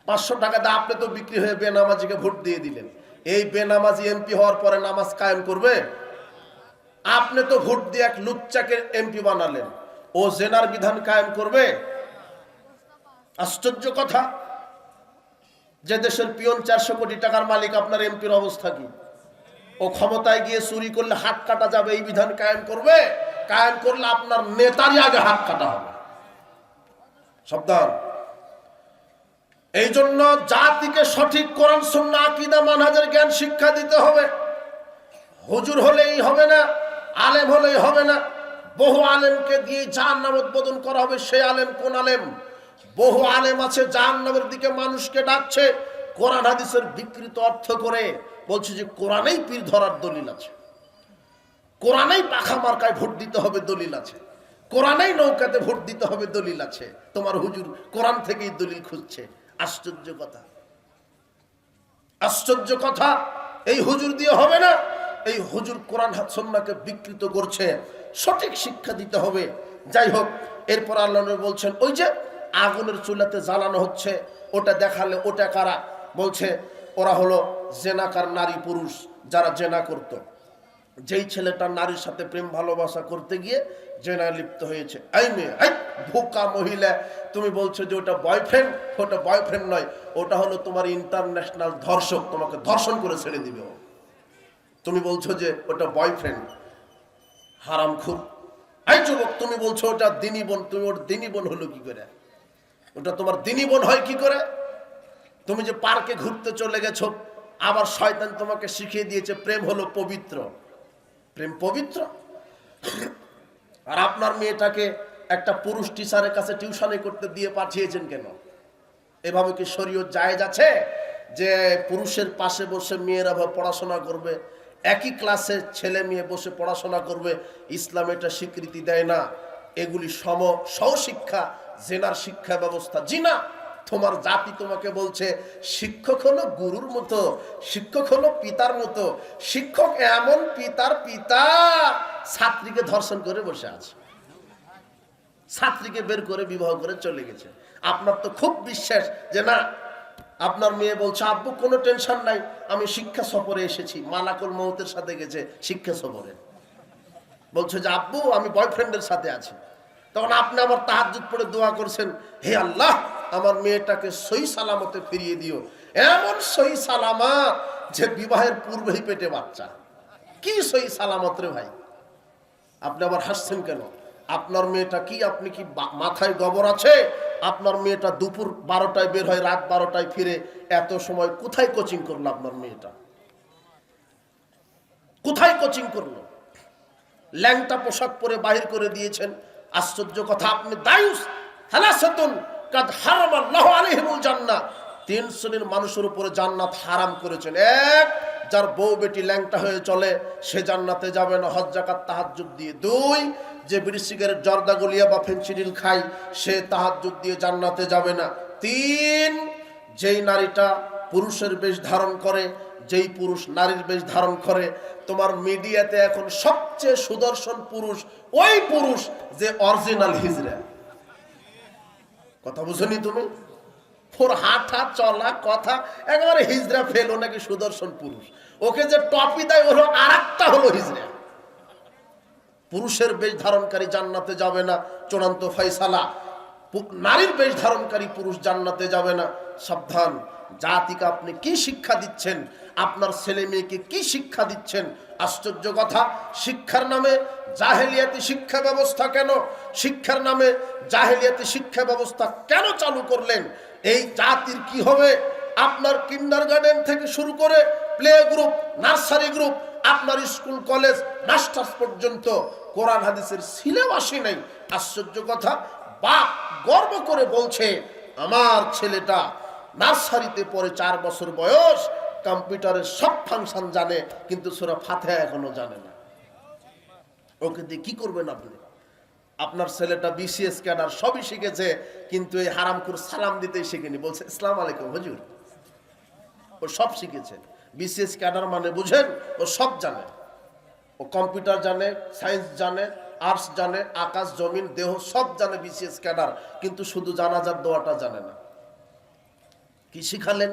500 টাকাতে আপনি তো বিক্রি হয়ে বেনামাজিকে ভোট দিয়ে দিলেন। এই বেনামাজি এমপি হওয়ার পরে নামাজ কায়েম করবে? আপনি তো ভোট দিয়ে এক লুচ্চাকে এমপি বানালেন, ও জেনার বিধান কায়েম করবে? আশ্চর্য কথা। যে দেশের পিয়ন 400 কোটি টাকার মালিক, আপনার এমপির অবস্থা কি? ও ক্ষমতায় গিয়ে চুরি করলে হাত কাটা যাবে, এই বিধান কায়েম করবে? কায়েম করলে আপনার নেতারই আগে হাত কাটা হবে। সাবধান। এই জন্য জাতিকে সঠিক কোরআন সুন্নাহ আকীদা মানহাজের জ্ঞান শিক্ষা দিতে হবে। হুজুর হলেই হবে না, আলেম হলেই হবে না। বহু আলেমকে দিয়ে জাহান্নাম উদ্বোধন করা হবে। সেই আলেম কোন আলেম? বহু আলেম আছে জাহান্নামের দিকে মানুষকে ডাকছে, কোরআন হাদিসের বিকৃত অর্থ করে বলছে যে কোরআনেই পীর ধরার দলিল আছে, কোরআনেই পাখা মার্কায় ভোট দিতে হবে দলিল আছে, কোরআনেই নৌকাতে ভোট দিতে হবে দলিল আছে। তোমার হুজুর কোরআন থেকেই দলিল খুঁজছে। আশ্চর্য কথা, আশ্চর্য কথা। এই হুজুর দিয়ে হবে না। এই হুজুর কোরআন সুন্নাহকে বিকৃত করছে, সঠিক শিক্ষা দিতে হবে। যাই হোক, এরপর আল্লাহ নবী বলছেন, ওই যে আগুনের চুলাতে জ্বালানো হচ্ছে, ওটা দেখালে ওটা কারা? বলছে ওরা হলো জেনাকার নারী পুরুষ, যারা জেনা করত। যেই ছেলেটা নারীর সাথে প্রেম ভালোবাসা করতে গিয়ে জেনায় লিপ্ত হয়েছে। এই মেয়ে, এই বোকা মহিলা, তুমি বলছো যে ওটা বয়ফ্রেন্ড? ওটা বয়ফ্রেন্ড নয়, ওটা হলো তোমার ইন্টারন্যাশনাল ধর্ষক, তোমাকে ধর্ষণ করে ছেড়ে দিবে ও। তুমি বলছো যে ওটা বয়ফ্রেন্ড, হারামখোর। এই যুবক, তুমি বলছো ওটা দিনী বোন, তুমি ওর দিনী বোন হলো কি করে? ওটা তোমার দিনী বোন হয় কি করে? তুমি যে পার্কে ঘুরতে চলে গেছো, আবার শয়তান তোমাকে শিখিয়ে দিয়েছে প্রেম হলো পবিত্র, প্রেম পবিত্র। আর আপনার মেয়েটাকে একটা পুরুষ টিচারের কাছে টিউশনি করতে দিয়ে পাঠিয়েছেন কেন? এভাবে কি শরীয়ত জায়েজ আছে যে পুরুষের পাশে বসে মেয়েরা পড়াশোনা করবে, একই ক্লাসে ছেলে মেয়ে বসে পড়াশোনা করবে? ইসলাম এটা স্বীকৃতি দেয় না। এগুলি সহশিক্ষা, জেনার শিক্ষা ব্যবস্থা। জি না, তোমার জাতি তোমাকে বলছে শিক্ষক হলো গুরুর মতো, শিক্ষক হলো পিতার মতো। শিক্ষক এমন পিতার পিতা, ছাত্রীকে ধর্ষণ করে বসে আছে, ছাত্রীকে বের করে বিবাহ করে চলে গেছে। আপনার তো খুব বিশ্বাস যে না, আপনার মেয়ে বলছে আব্বু কোনো টেনশন নাই, আমি শিক্ষা সফরে এসেছি। মালাকুল মউতের সাথে গেছে শিক্ষা সফরে, বলছে যে আব্বু আমি বয়ফ্রেন্ডের সাথে আছি। তখন আপনি আবার তাহাজ্জুদ পড়ে দোয়া করছেন, হে আল্লাহ আমার মেয়েটাকে সহি সালামতে ফিরিয়ে দিও। এমন সহি সালামত যে বিবাহের পূর্বেই পেটে বাচ্চা। কি সহি সালামত রে ভাই? আপনি আবার হাসছেন কেন? আপনার মেয়েটা কি, আপনি কি মাথায় গোবর আছে? আপনার মেয়েটা দুপুর 12টায় বের হয়, রাত 12টায় ফিরে। এত সময় কোথায় কোচিং করলো আপনার মেয়েটা? কোথায় কোচিং করলো? ল্যাংটা পোশাক পরে বাহির করে দিয়েছেন। আশ্চর্য কথা, আপনি দায়ুস হালাসাতুন কাদ হারামাল্লাহু আলাইহিমুল জান্নাহ, 3 শ্রেণীর মানুষের উপরে জান্নাত হারাম করেছেন। এক, যার বউ বেটি ল্যাংটা হয়ে চলে সে জান্নাতে যাবে না হজ যাকাত তাহাজ্জুদ দিয়ে। 2, যে বিড়ি সিগারেট জর্দা গলিয়া বা ফেনসিডিল খায় সে তাহাজ্জুদ দিয়ে জান্নাতে যাবে না। 3, যেই নারীটা পুরুষের বেশ ধারণ করে, যেই পুরুষ নারীর বেশ ধারণ করে। তোমার মিডিয়াতে এখন সবচেয়ে সুদর্শন পুরুষ ওই পুরুষ যে অরিজিনাল হিজড়া। কথা বুঝনি তুমি? ওর হাঁটা চলা কথা একেবারে হিজড়া ফেলো, নাকি সুদর্শন পুরুষ। ওকে যে টপি দেয় ওর আরেকটা হলো হিজড়া। পুরুষের বেশ ধারণকারী জান্নাতে যাবে না, চূড়ান্ত ফয়সালা। নারীর বেশ ধারণকারী পুরুষ জান্নাতে যাবে না। সাবধান, জাতিকে আপনি কি শিক্ষা দিচ্ছেন, আপনার ছেলে মেয়েকে কি শিক্ষা দিচ্ছেন? আশ্চর্য কথা, শিক্ষার নামে জাহেলিয়াতি শিক্ষা ব্যবস্থা কেন? শিক্ষার নামে জাহেলিয়াতি শিক্ষা ব্যবস্থা কেন চালু করলেন? এই জাতির কি হবে? আপনার কিন্ডারগার্টেন থেকে শুরু করে প্লে গ্রুপ, নার্সারি গ্রুপ, আপনার স্কুল কলেজ মাস্টার্স পর্যন্ত কোরআন হাদিসের সিলেবাসই নেই। আশ্চর্য কথা, বাপ গর্ব করে বলছে আমার ছেলেটা নার্সারিতে পড়ে, 4 বছর বয়স, কম্পিউটারের সব ফাংশন জানে, কিন্তু সূরা ফাতিহা এখনো জানে না। ওকে দিয়ে কি করবেন আপনি? আপনার ছেলেটা বিসিএস ক্যাডার, সবই শিখেছে, কিন্তু এই হারামখোর সালাম দিতেই শিখেনি, বলছে আসসালামু আলাইকুম হুজুর। ও সব শিখেছে। বিসিএস ক্যাডার মানে বুঝেন, ও সব জানে। ও কম্পিউটার জানে, সায়েন্স জানে, আর্টস জানে, আকাশ জমিন দেহ সব জানে বিসিএস ক্যাডার, কিন্তু শুধু জানাজার দোয়াটা জানে না। কি শিখালেন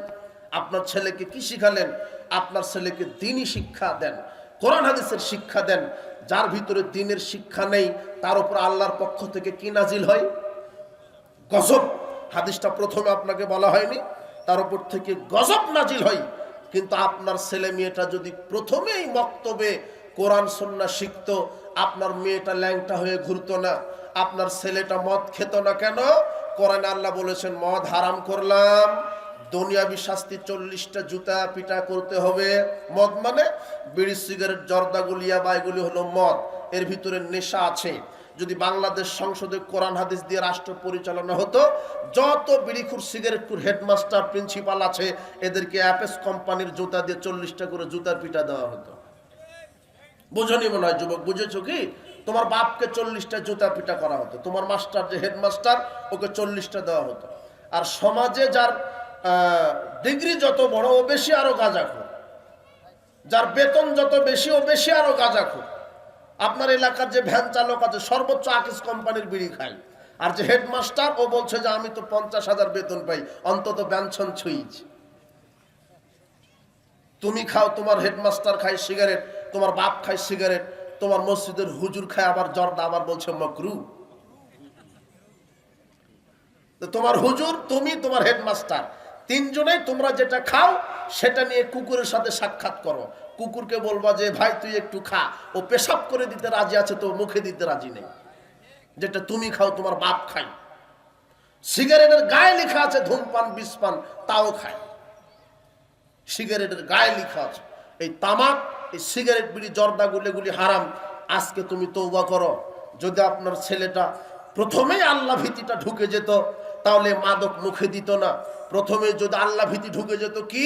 আপনার ছেলেকে? কি শিখালেন? আপনার ছেলেকে দ্বীনি শিক্ষা দেন, কোরআন হাদিসের শিক্ষা দেন। যার ভিতরে দ্বীনের শিক্ষা নেই, তার উপর আল্লাহর পক্ষ থেকে কি নাজিল হয়? গজব। হাদিসটা প্রথমে আপনাকে বলা হয়নি? তার উপর থেকে গজব নাজিল হয়। কিন্তু আপনার ছেলে মেয়েটা যদি প্রথমেই মক্তবে কোরআন সুন্নাহ শিখতো, আপনার মেয়েটা ল্যাংটা হয়ে ঘুরতো না, আপনার ছেলেটা মদ খেত না। কেন? কোরআনে আল্লাহ বলেছেন মদ হারাম করলাম, দুনিয়াবি শাস্তি 40টা জুতা পিটা করতে হবে। মদ মানে বিড়ি, সিগারেট, জর্দা, গুলিয়া বা এগুলি হলো মদ। এর ভিতরে নেশা আছে। যদি বাংলাদেশ সংসদে কোরআন হাদিস দিয়ে রাষ্ট্র পরিচালনা হতো, যত বিড়িখুর, সিগারেটখুর হেডমাস্টার, প্রিন্সিপাল আছে, এদেরকে অ্যাপেস কোম্পানির জুতা দিয়ে 40টা করে জুতার পিটা দেওয়া হতো। বুঝনি মনে হয় যুবক, বুঝেছো কি? তোমার বাপকে 40টা জুতা পিটা করা হতো, তোমার মাস্টার যে হেডমাস্টার, ওকে 40টা দেওয়া হতো। আর সমাজে যার ডিগ্রি যত বড়, ও বেশি আরো গাঁজাখোর, যার বেতন যত বেশি, ও বেশি আরো গাঁজাখোর। আপনার এলাকার যে ভ্যান চালক আছে, সর্বোচ্চ আকিস কোম্পানির বিড়ি খায়। আর যে হেডমাস্টার, ও বলছে যে আমি তো 50,000 বেতন পাই, অন্তত ব্যঞ্জন ছুঁইছি। তুমি খাও, তোমার হেডমাস্টার খায় সিগারেট, তোমার বাপ খায় সিগারেট, তোমার মসজিদের হুজুর খায় আবার জর্দা, আবার বলছে মাকরু। তোমার হুজুর, তুমি, তোমার হেডমাস্টার, তিনজনেই তোমরা যেটা খাও সেটা নিয়ে কুকুরের সাথে সাক্ষাৎ করো। কুকুরকে বলবা যে ভাই তুই একটু খা, ও পেশাব করে দিতে রাজি আছে, তো মুখে দিতে রাজি নেই। যেটা তুমি খাও, তোমার বাপ খায়। সিগারেটের গায়ে লেখা আছে ধূমপান বিষপান, তাও খায়। সিগারেটের গায়ে লেখা আছে এই তামাক, এই সিগারেট, বিড়ি, জর্দা গুলি হারাম। আজকে তুমি তওবা করো। যদি আপনার ছেলেটা প্রথমেই আল্লাহ ভীতিটা ঢুকে যেত, তাহলে মাদক মুখে দিত না। প্রথমে যদি আল্লাহ ভীতি ঢুকে যেত, কি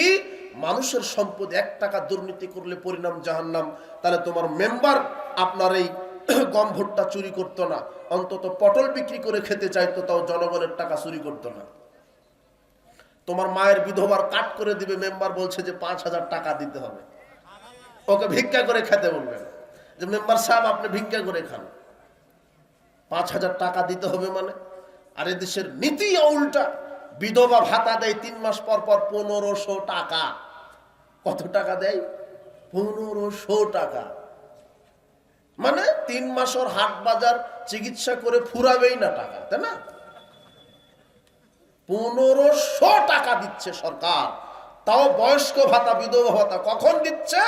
মানুষের সম্পদ 1 টাকা দুর্নীতি করলে পরিণাম জাহান্নাম, তাহলে তোমার মেম্বার আপনার এই গম ভুট্টা চুরি করতো না, অন্তত পটল বিক্রি করে খেতে চাইতো, তাও জনগণের টাকা চুরি করতো না। তোমার মায়ের বিধবার কাট করে দিবে, মেম্বার বলছে যে 5,000 টাকা দিতে হবে, ওকে ভিক্ষা করে খেতে বলবেন যে মেম্বার সাহেব আপনি ভিক্ষা করে খান, 5,000 টাকা দিতে হবে মানে। আর এদেশের নীতি উল্টা, বিধবা ভাতা দেয় 3 মাস পর পর 1500 টাকা। কত টাকা দেয়? 1500 টাকা। মানে 3 মাস ওর হাট বাজার চিকিৎসা করে ফুরাবেই না টাকা, তাই না? 1500 টাকা দিচ্ছে সরকার, তাও বয়স্ক ভাতা, বিধবা ভাতা কখন দিচ্ছে?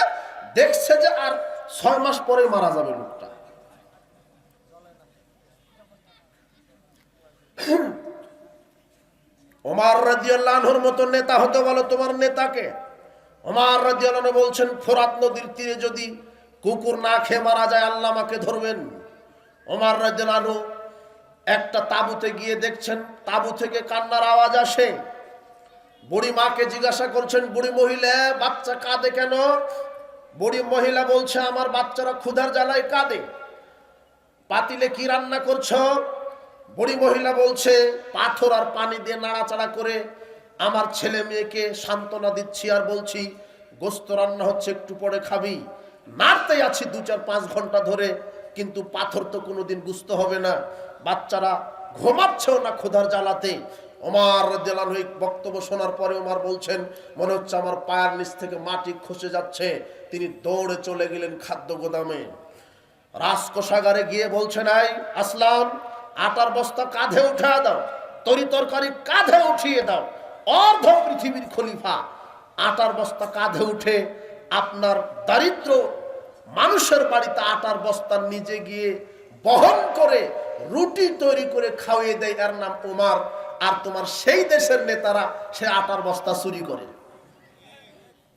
দেখছে যে আর 6 মাস পরে মারা যাবে লোকটা। ওমর রাদিয়াল্লাহু আনহুর মতো নেতা হতে বলো তোমার নেতাকে। ওমর রাদিয়াল্লাহু আনহু বলছেন ফোরাত নদীর তীরে যদি কুকুর না খেয়ে মারা যায়, আল্লাহ আমাকে ধরবেন। ওমর রাদিয়াল্লাহু আনহু একটা তাঁবুতে গিয়ে দেখছেন তাঁবু থেকে কান্নার আওয়াজ আসে। বুড়ি মাকে জিজ্ঞাসা করছেন, বুড়ি মহিলা বাচ্চা কাঁদে কেন? বুড়ি মহিলা বলছে আমার বাচ্চারা ক্ষুধার জ্বালায় কাঁদে। পাতিলে কি রান্না করছো? বুড়ি মহিলা বলছে পাথর আর পানি দিয়ে নাড়াচাড়া করে আমার ছেলে মেয়েকে সান্ত্বনা দিচ্ছি, আর বলছি গোস্ত রান্না হচ্ছে, একটু পরে খাবি। নাড়তেই আছি 2-4-5 ঘন্টা ধরে, কিন্তু পাথর তো কোনোদিন গুস্ত হবে না। বাচ্চারা ঘুমাচ্ছেও না ক্ষুধার জ্বালাতে। ওমর রাদিয়াল্লাহু আনহু বক্তব্য শোনার পরে ওমর বলছেন মনে হচ্ছে আমার পায়ের নিচ থেকে মাটি খসে যাচ্ছে। তিনি দৌড়ে চলে গেলেন খাদ্য গোদামে। রাজকোষাগারে গিয়ে বলছেন এই আসলাম, আটার বস্তা কাঁধে উঠিয়ে দাও, তরি তরকারি কাঁধে উঠিয়ে দাও, অর্ধ পৃথিবীর খলিফা আটার বস্তা কাঁধে উঠে আপনার দারিদ্র মানুষের বাড়িতে আটার বস্তা নিজে গিয়ে বহন করে রুটি তৈরি করে খাওয়িয়ে দেয়, এর নাম ওমর। আর তোমার সেই দেশের নেতারা সে আটার বস্তা চুরি করে।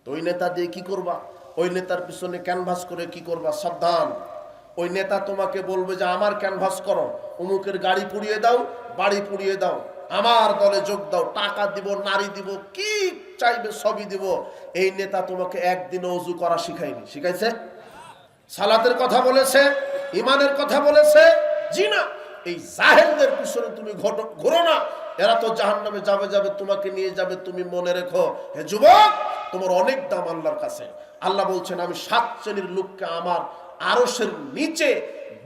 তো ওই নেতা দিয়ে কি করবা? ওই নেতার পিছনে ক্যানভাস করে কি করবা? সাবধান। ওই নেতা তোমাকে বলবে যে আমার ক্যানভাস করো, অমুকের গাড়ি পুড়িয়ে দাও, বাড়ি পুড়িয়ে দাও, আমার দলে যোগ দাও, টাকা দিব, নারী দিব, কি চাইবে সবই দিব। এই নেতা তোমাকে একদিন ওযু করা শিখায়নি, শিখাইছে? সালাতের কথা বলেছে, ইমানের কথা বলেছে? জি না। এই জাহেলদের পিছনে তুমি ঘোরো না, এরা তো জাহান্নামে যাবে, তোমাকে নিয়ে যাবে। তুমি মনে রেখো হে যুবক, তোমার অনেক দাম আল্লাহর কাছে। আল্লাহ বলছেন আমি 7 শ্রেণীর লোককে আমার আরশের নিচে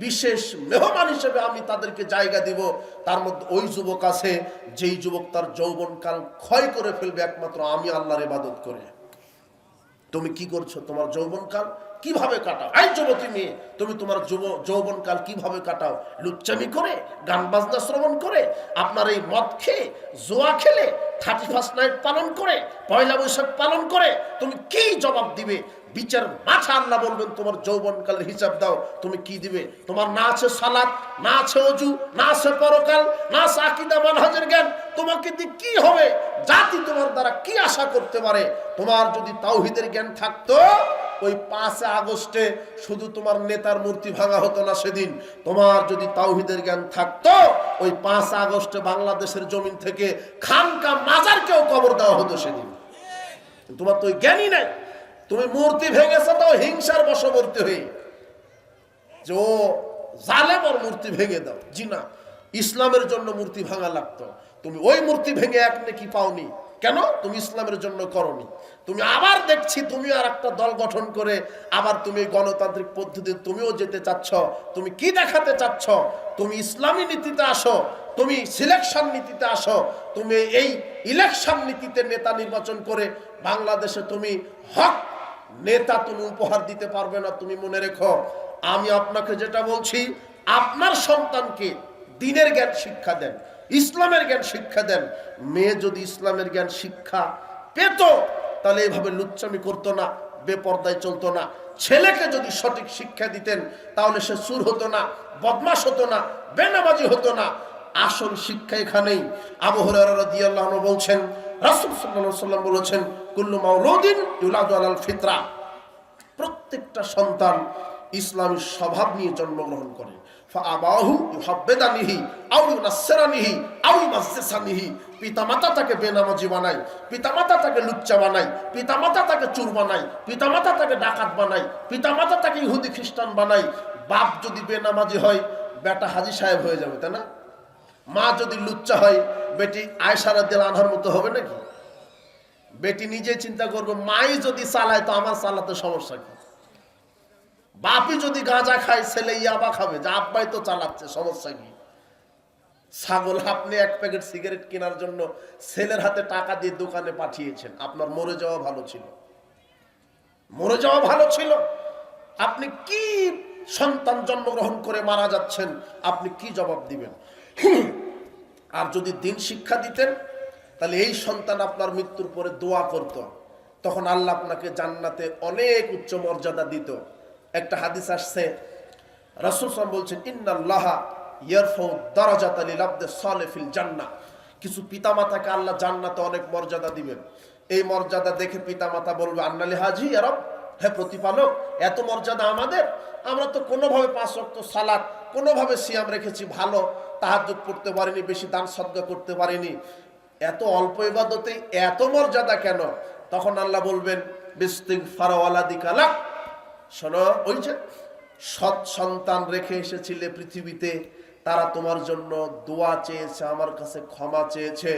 বিশেষ মেহমান হিসেবে আমি তাদেরকে জায়গা দিব। তার মধ্যে ওই যুবক আছে যেই যুবক তার যৌবনকাল ক্ষয় করে ফেলবে একমাত্র আমি আল্লাহর ইবাদত করে। তুমি কি করছো? তোমার যৌবনকাল কিভাবে কাটাও? এই যুবতী মেয়ে, তুমি তোমার যৌবনকাল কিভাবে কাটাও? লুচ্চামি করে, গান বাজনা শ্রবণ করে, আপনার এই মদ খেয়ে, জুয়া খেলে, 31st নাইট পালন করে, পয়লা বৈশাখ পালন করে তুমি কি জবাব দিবে? বিচার মাঠে আল্লাহ বলবেন তোমার যৌবনকালের হিসাব দাও। তুমি কি দিবে? তোমার না আছে সালাত, না আছে ওযু, না আছে পরকাল, না আছে আকীদা মানহাজের জ্ঞান। তোমাকে দিয়ে কি হবে? জাতি তোমার দ্বারা কি আশা করতে পারে? তোমার যদি তাওহীদের জ্ঞান থাকতো, ওই 5 আগস্টে শুধু তোমার নেতার মূর্তি ভাঙা হতো না সেদিন। তোমার যদি তাওহীদের জ্ঞান থাকতো, ওই 5 আগস্টে বাংলাদেশের জমিন থেকে খানকা মাজারকেও কবর দেওয়া হতো সেদিন। তোমার তো ওই জ্ঞানই নাই। তুমি মূর্তি ভেঙেছো তাও হিংসার বশবর্তী হয়ে, যে ও জালেম, ওর মূর্তি ভেঙে দাও। জি না, ইসলামের জন্য মূর্তি ভাঙা লাগতো। তুমি ওই মূর্তি ভেঙে এক নেকি পাওনি। কেন? তুমি ইসলামের জন্য করনি। তুমি আবার দেখছি তুমি আর একটা দল গঠন করে আবার তুমি গণতান্ত্রিক পদ্ধতিতে তুমিও যেতে চাচ্ছ। তুমি কি দেখাতে চাচ্ছ? তুমি ইসলামী নীতিতে আসো, তুমি সিলেকশন নীতিতে আসো, তুমি এই ইলেকশন নীতিতে নেতা নির্বাচন করে বাংলাদেশে তুমি হক নেতা তুমি উপহার দিতে পারবে না। তুমি মনে রেখো, আমি আপনাকে যেটা বলছি, আপনার সন্তানকে দ্বীনের জ্ঞান শিক্ষা দেন, ইসলামের জ্ঞান শিক্ষা দেন। মেয়ে যদি ইসলামের জ্ঞান শিক্ষা পেত তাহলে এভাবে লুচ্চামি করতো না, বেপরদায় চলতো না। ছেলেকে যদি সঠিক শিক্ষা দিতেন তাহলে সে চুর হতো না, বদমাশ হতো না, বেনামাজি হতো না। আসল শিক্ষা এখানেই। আবু হুরায়রা রাদিয়াল্লাহু আনহু বলছেন, রাসূল সাল্লাল্লাহু আলাইহি ওয়াসাল্লাম বলেছেন, কুল্লু মাউলুদিন ইউলাদু আলাল ফিতরা, প্রত্যেকটা সন্তান ইসলামী স্বভাব নিয়ে জন্মগ্রহণ করে। ফাআবাহু ইউহাব্বিদানিহি আও ইউনাসসিরানিহি আও ইউমাজ্জিসানিহি, পিতামাতা তাকে বেনামাজি বানায়, পিতামাতা তাকে লুচ্চা বানায়, পিতামাতা তাকে চোর বানায়, পিতামাতা তাকে ডাকাত বানায়, পিতামাতা তাকে ইহুদি খ্রিস্টান বানায়। বাপ যদি বেনামাজি হয় বেটা হাজী সাহেব হয়ে যাবে, তাই না? মা যদি লুচ্চা হয় বেটি আয়েশা রাদিয়াল্লাহু আনহার মতো হবে নাকি? বেটি নিজে চিন্তা করবে, মাই যদি চালায় তো আমার চালাতে সমস্যা কি? বাপই যদি গাঁজা খায় ছেলে ইয়াবা খাবে, যে আব্বাই তো চালাচ্ছে, সমস্যা কি? ছাগল আপনি 1 প্যাকেট সিগারেট কেনার জন্য ছেলের হাতে টাকা দিয়ে দোকানে পাঠিয়েছেন, আপনার মরে যাওয়া ভালো ছিল, মরে যাওয়া ভালো ছিল। আপনি কি সন্তান জন্মগ্রহণ করে মারা যাচ্ছেন, আপনি কি জবাব দিবেন? আর যদি দিন শিক্ষা দিতেন তাহলে এই সন্তান আপনার মৃত্যুর পরে দোয়া করত, তখন আল্লাহ আপনাকে জান্নাতে অনেক উচ্চ মর্যাদা দিত। একটা হাদিস আসছে, রাসূল সাল্লাল্লাহু আলাইহি ওয়াসাল্লাম বলছেন, ইন্নাল্লাহা ইয়ারফাউ দারাজাতা লিল আবদি সালিহ ফিল জান্নাহ, কিছু পিতামাতাকে আল্লাহ জান্নাতে অনেক মর্যাদা দিবেন। এই মর্যাদা দেখে পিতামাতা বলবে, আন্নালি হাজি ইয়া রব, হে প্রতিপালক, এত মর্যাদা আমাদের? আমরা তো কোনোভাবে 5 ওয়াক্ত সালাত, কোনোভাবে সিয়াম রেখেছি, ভালো তাহাজ্জুদ পড়তে পারিনি, বেশি দান সদকা করতে পারিনি, এত অল্প ইবাদতে এত মর্যাদা কেন? তখন আল্লাহ বলবেন, বিস্তিগফার ওয়ালাদিকা লাক, শোনো, ওই যে সৎ সন্তান রেখে এসেছিলে পৃথিবীতে, তারা তোমার জন্য দোয়া চেয়েছে, আমার কাছে ক্ষমা চেয়েছে।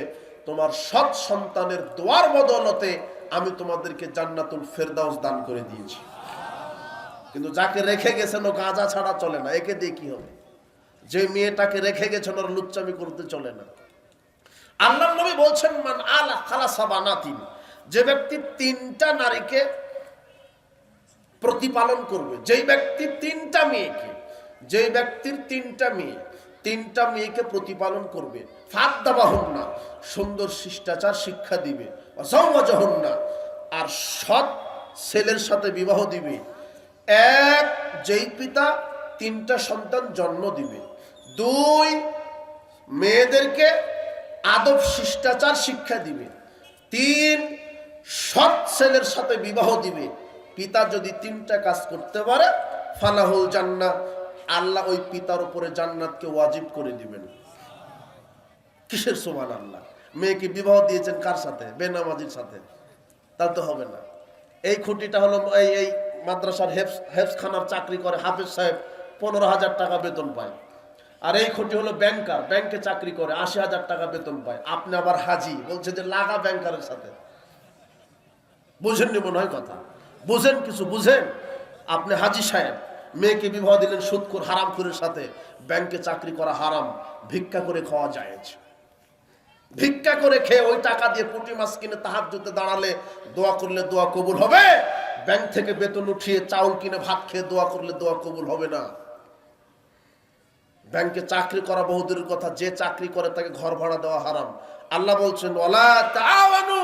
তোমার সৎ সন্তানের দোয়ার বদৌলতে আমি তোমাদেরকে জান্নাতুল ফেরদাউস দান করে দিয়েছি। কিন্তু যাকে রেখে গেছেন ও গাঁজা ছাড়া চলে না, একে দিয়ে কি হবে? যে মেয়েটাকে রেখে গেছেন ওর লুচ্চামি করতে চলে না। আল্লাহর নবী বলছেন, মান আলা খালাসা বানাতিন, যে ব্যক্তি 3টা নারীকে প্রতিপালন করবে, যেই ব্যক্তি 3টা মেয়েকে, যেই ব্যক্তির 3টা মেয়ে তিনটা মেয়েকে প্রতিপালন করবে। ফাদ্দাবাহুন্না, সুন্দর শিষ্টাচার শিক্ষা দিবে। ওয়াজাওয়াজাহুন্না, আর সৎ ছেলের সাথে বিবাহ দিবে। এক, যেই পিতা তিনটা সন্তান জন্ম দিবে। দুই, মেয়েদেরকে আদব শিষ্টাচার শিক্ষা দিবে। তিন, সৎ ছেলের সাথে বিবাহ দিবে। পিতা যদি তিনটা কাজ করতে পারে, ফালাহুল জান্নাহ, আল্লাহ ওই পিতার উপরে জান্নাতকে ওয়াজিব করে দিবেন। কিসের সুবহানাল্লাহ? মেয়েকে বিবাহ দিয়েছেন কার সাথে? বেনামাজির সাথে। তা তো হবে না। এই খুঁটিটা হলো এই মাদ্রাসার হেফজখানার চাকরি করে হাফেজ সাহেব, 15,000 টাকা বেতন পায়। আর এই খুঁটি হলো ব্যাংকার, ব্যাংকে চাকরি করে 80,000 টাকা বেতন পায়। আপনি আবার হাজি, বলছে যে লাগা ব্যাংকারের সাথে। বুঝেননি মনে হয় কথা? বুঝেন, কিছু বুঝেন? আপনি হাজি সাহেব, মেয়েকে বিবাহ দিলেন সুদখোর হারামখোরের সাথে। ব্যাংকে চাকরি করা হারাম, ভিক্ষা করে খাওয়া জায়েজ। ভিক্ষা করে খেয়ে ওই টাকা দিয়ে পুঁটি মাছ কিনে তাহাজ্জুদে দাঁড়ালে দোয়া করলে দোয়া কবুল হবে। ব্যাংক থেকে বেতন উঠিয়ে চাউল কিনে ভাত খেয়ে দোয়া করলে দোয়া কবুল হবে না। ব্যাংকে চাকরি করা বহুদূরের কথা, যে চাকরি করে তাকে ঘর ভাড়া দেওয়া হারাম। আল্লাহ বলছেন ওয়ালা তাআওয়ানু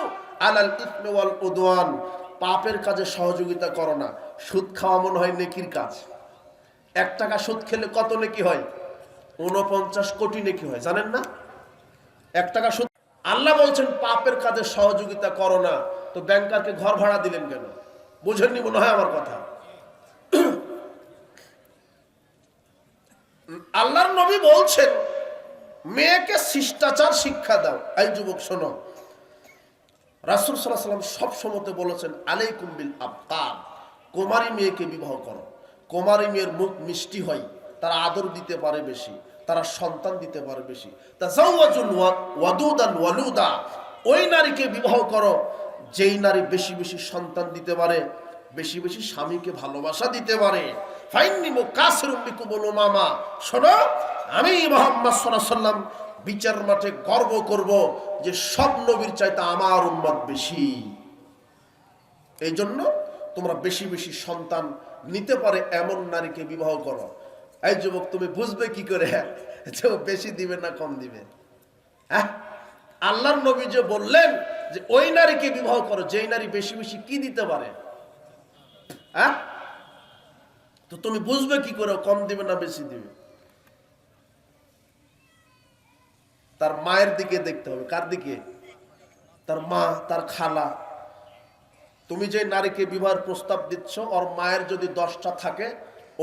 আলাল ইসমি ওয়াল উদওয়ান, পাপের কাজে সহযোগিতা করো না। সুদ খাওয়া মনে হয় নেকির কাজ। 1 টাকা সুদ খেলে কত নেকি হয়? 49 কোটি নেকি হয়, জানেন না? 1 টাকা সুদ। আল্লাহ বলছেন পাপের কাজে সহযোগিতা করো না, তো ব্যাংকারকে ঘর ভাড়া দিলেন কেন? বুঝেননি মনে হয় আমার কথা? আল্লাহর নবী বলছেন মেয়েকে শিষ্টাচার শিক্ষা দাও। এই যুবক শোনো, রাসূল সাল্লাল্লাহু আলাইহি ওয়াসাল্লাম সব সময়তে বলেছেন আলাইকুম বিল আবকার, কুমারী মেয়েকে বিবাহ করো। কুমারী মেয়ের মুখ মিষ্টি হয়, তারা আদর দিতে পারে বেশি, তারা সন্তান দিতে পারে বেশি। তাজাওয়াজুল ওয়াদুদান ওয়ালুদা, ওই নারীকে বিবাহ করো যেই নারী বেশি বেশি সন্তান দিতে পারে, বেশি বেশি স্বামীকে ভালোবাসা দিতে পারে। ফাইন্নি মুকাসিরুম বিকুমুল উমামা, শোনো, আমি মুহাম্মদ সাল্লাল্লাহু আলাইহি ওয়াসাল্লাম বিচার মাঠে গর্ব করব যে সব নবীর চাইতে আমার উম্মত বেশি। এই জন্য তোমরা বেশি বেশি সন্তান নিতে পারে এমন নারীকে বিবাহ করো। এই যুবক, তুমি বুঝবে কি করে যে ও বেশি দিবে না কম দিবে? হ্যাঁ, আল্লাহর নবী যে বললেন যে ওই নারীকে বিবাহ করো যেই নারী বেশি বেশি কি দিতে পারে। হ্যাঁ, তো তুমি বুঝবে কি করে কম দিবে না বেশি দিবে? তার মায়ের দিকে দেখতে হবে। কার দিকে? তার মা, তার খালা। তুমি যে নারীকে বিবাহের প্রস্তাব দিচ্ছ, ওর মায়ের যদি 10টা থাকে,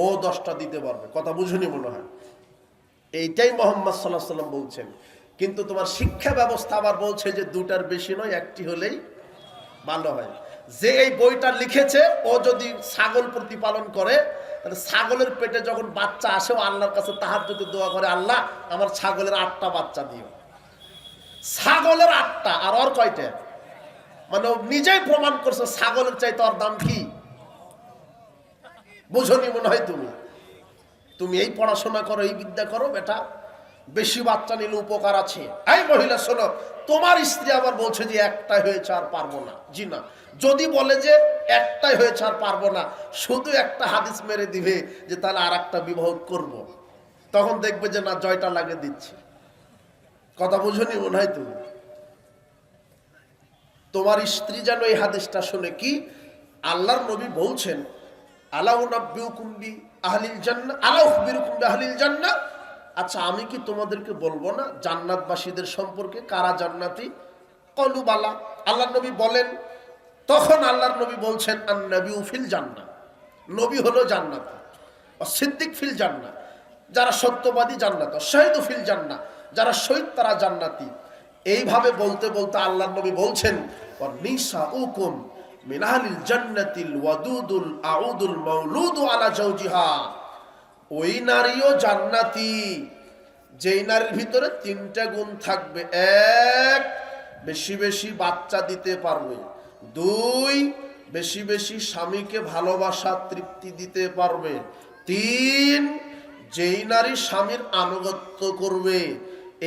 ও 10টা দিতে পারবে। কথা বুঝুনি মনে হয়? এইটাই মুহাম্মদ সাল্লাল্লাহু আলাইহি ওয়াসাল্লাম বলছেন। কিন্তু তোমার শিক্ষা ব্যবস্থা আবার বলছে যে 2টার বেশি নয়, 1টি হলেই ভালো হয়। যে এই বইটা লিখেছে ও যদি ছাগল প্রতিপালন করে, তাহলে ছাগলের পেটে যখন বাচ্চা আসে, ও আল্লাহর কাছে তাহাজ্জুদে দোয়া করে, আল্লাহ আমার ছাগলের 8টা বাচ্চা দিও। ছাগলের 8টা, আর ওর কয়টা? মানে ও নিজেই প্রমাণ করছে ছাগলের চাইতে ওর দাম কি। বুঝনি মনে হয়? তুমি এই পড়াশোনা করো, এই বিদ্যা করো বেটা, বেশি বাচ্চা নিলে উপকার আছে। এই মহিলা শোনো, তোমার স্ত্রী আবার বলছে যে একটাই হয়েছে আর পারবো না। জি না, যদি বলে যে একটাই হয়েছে আর পারবো না, শুধু একটা হাদিস মেরে দিবে যে তাহলে আর একটা বিবাহ করব, তখন দেখবে যে না, জয়টা লাগে দিচ্ছে। কথা বুঝনি মনে হয়? তোমার স্ত্রী যেন এই হাদিসটা শুনে কি আল্লাহর নবী বলছেন আলা উনাব্বিউকুম বি আহলিল জান্নাহ, আলা উখবিরুকুম বি আহলিল জান্নাহ, আচ্ছা আমি কি তোমাদেরকে বলবো না জান্নাতবাসীদের সম্পর্কে? কারা জান্নাতি? ক্বালু বালা, আল্লাহর নবী বলেন। তখন আল্লাহর নবী বলছেন আন-নাবিয়্যু ফিল জান্নাহ, নবী হলো জান্নাত। সিদ্দিক ফিল জান্নাহ, যারা সত্যবাদী জান্নাত। শাহিদু ফিল জান্নাহ, যারা শহীদ তারা জান্নাতি। এইভাবে বলতে বলতে আল্লাহর নবী বলছেন নিসাউকুম মিন আহলিল জান্নাতিল ওয়াদুদুল আউদুল মাউলুদু আলা জাওজিহা, ওই নারীও জান্নাতি যেই নারীর ভিতরে 3টা গুণ থাকবে। 1, বেশি বেশি বাচ্চা দিতে পারবে। 2, বেশি বেশি স্বামীকে ভালোবাসা তৃপ্তি দিতে পারবে। 3, যেই নারী স্বামীর আনুগত্য করবে।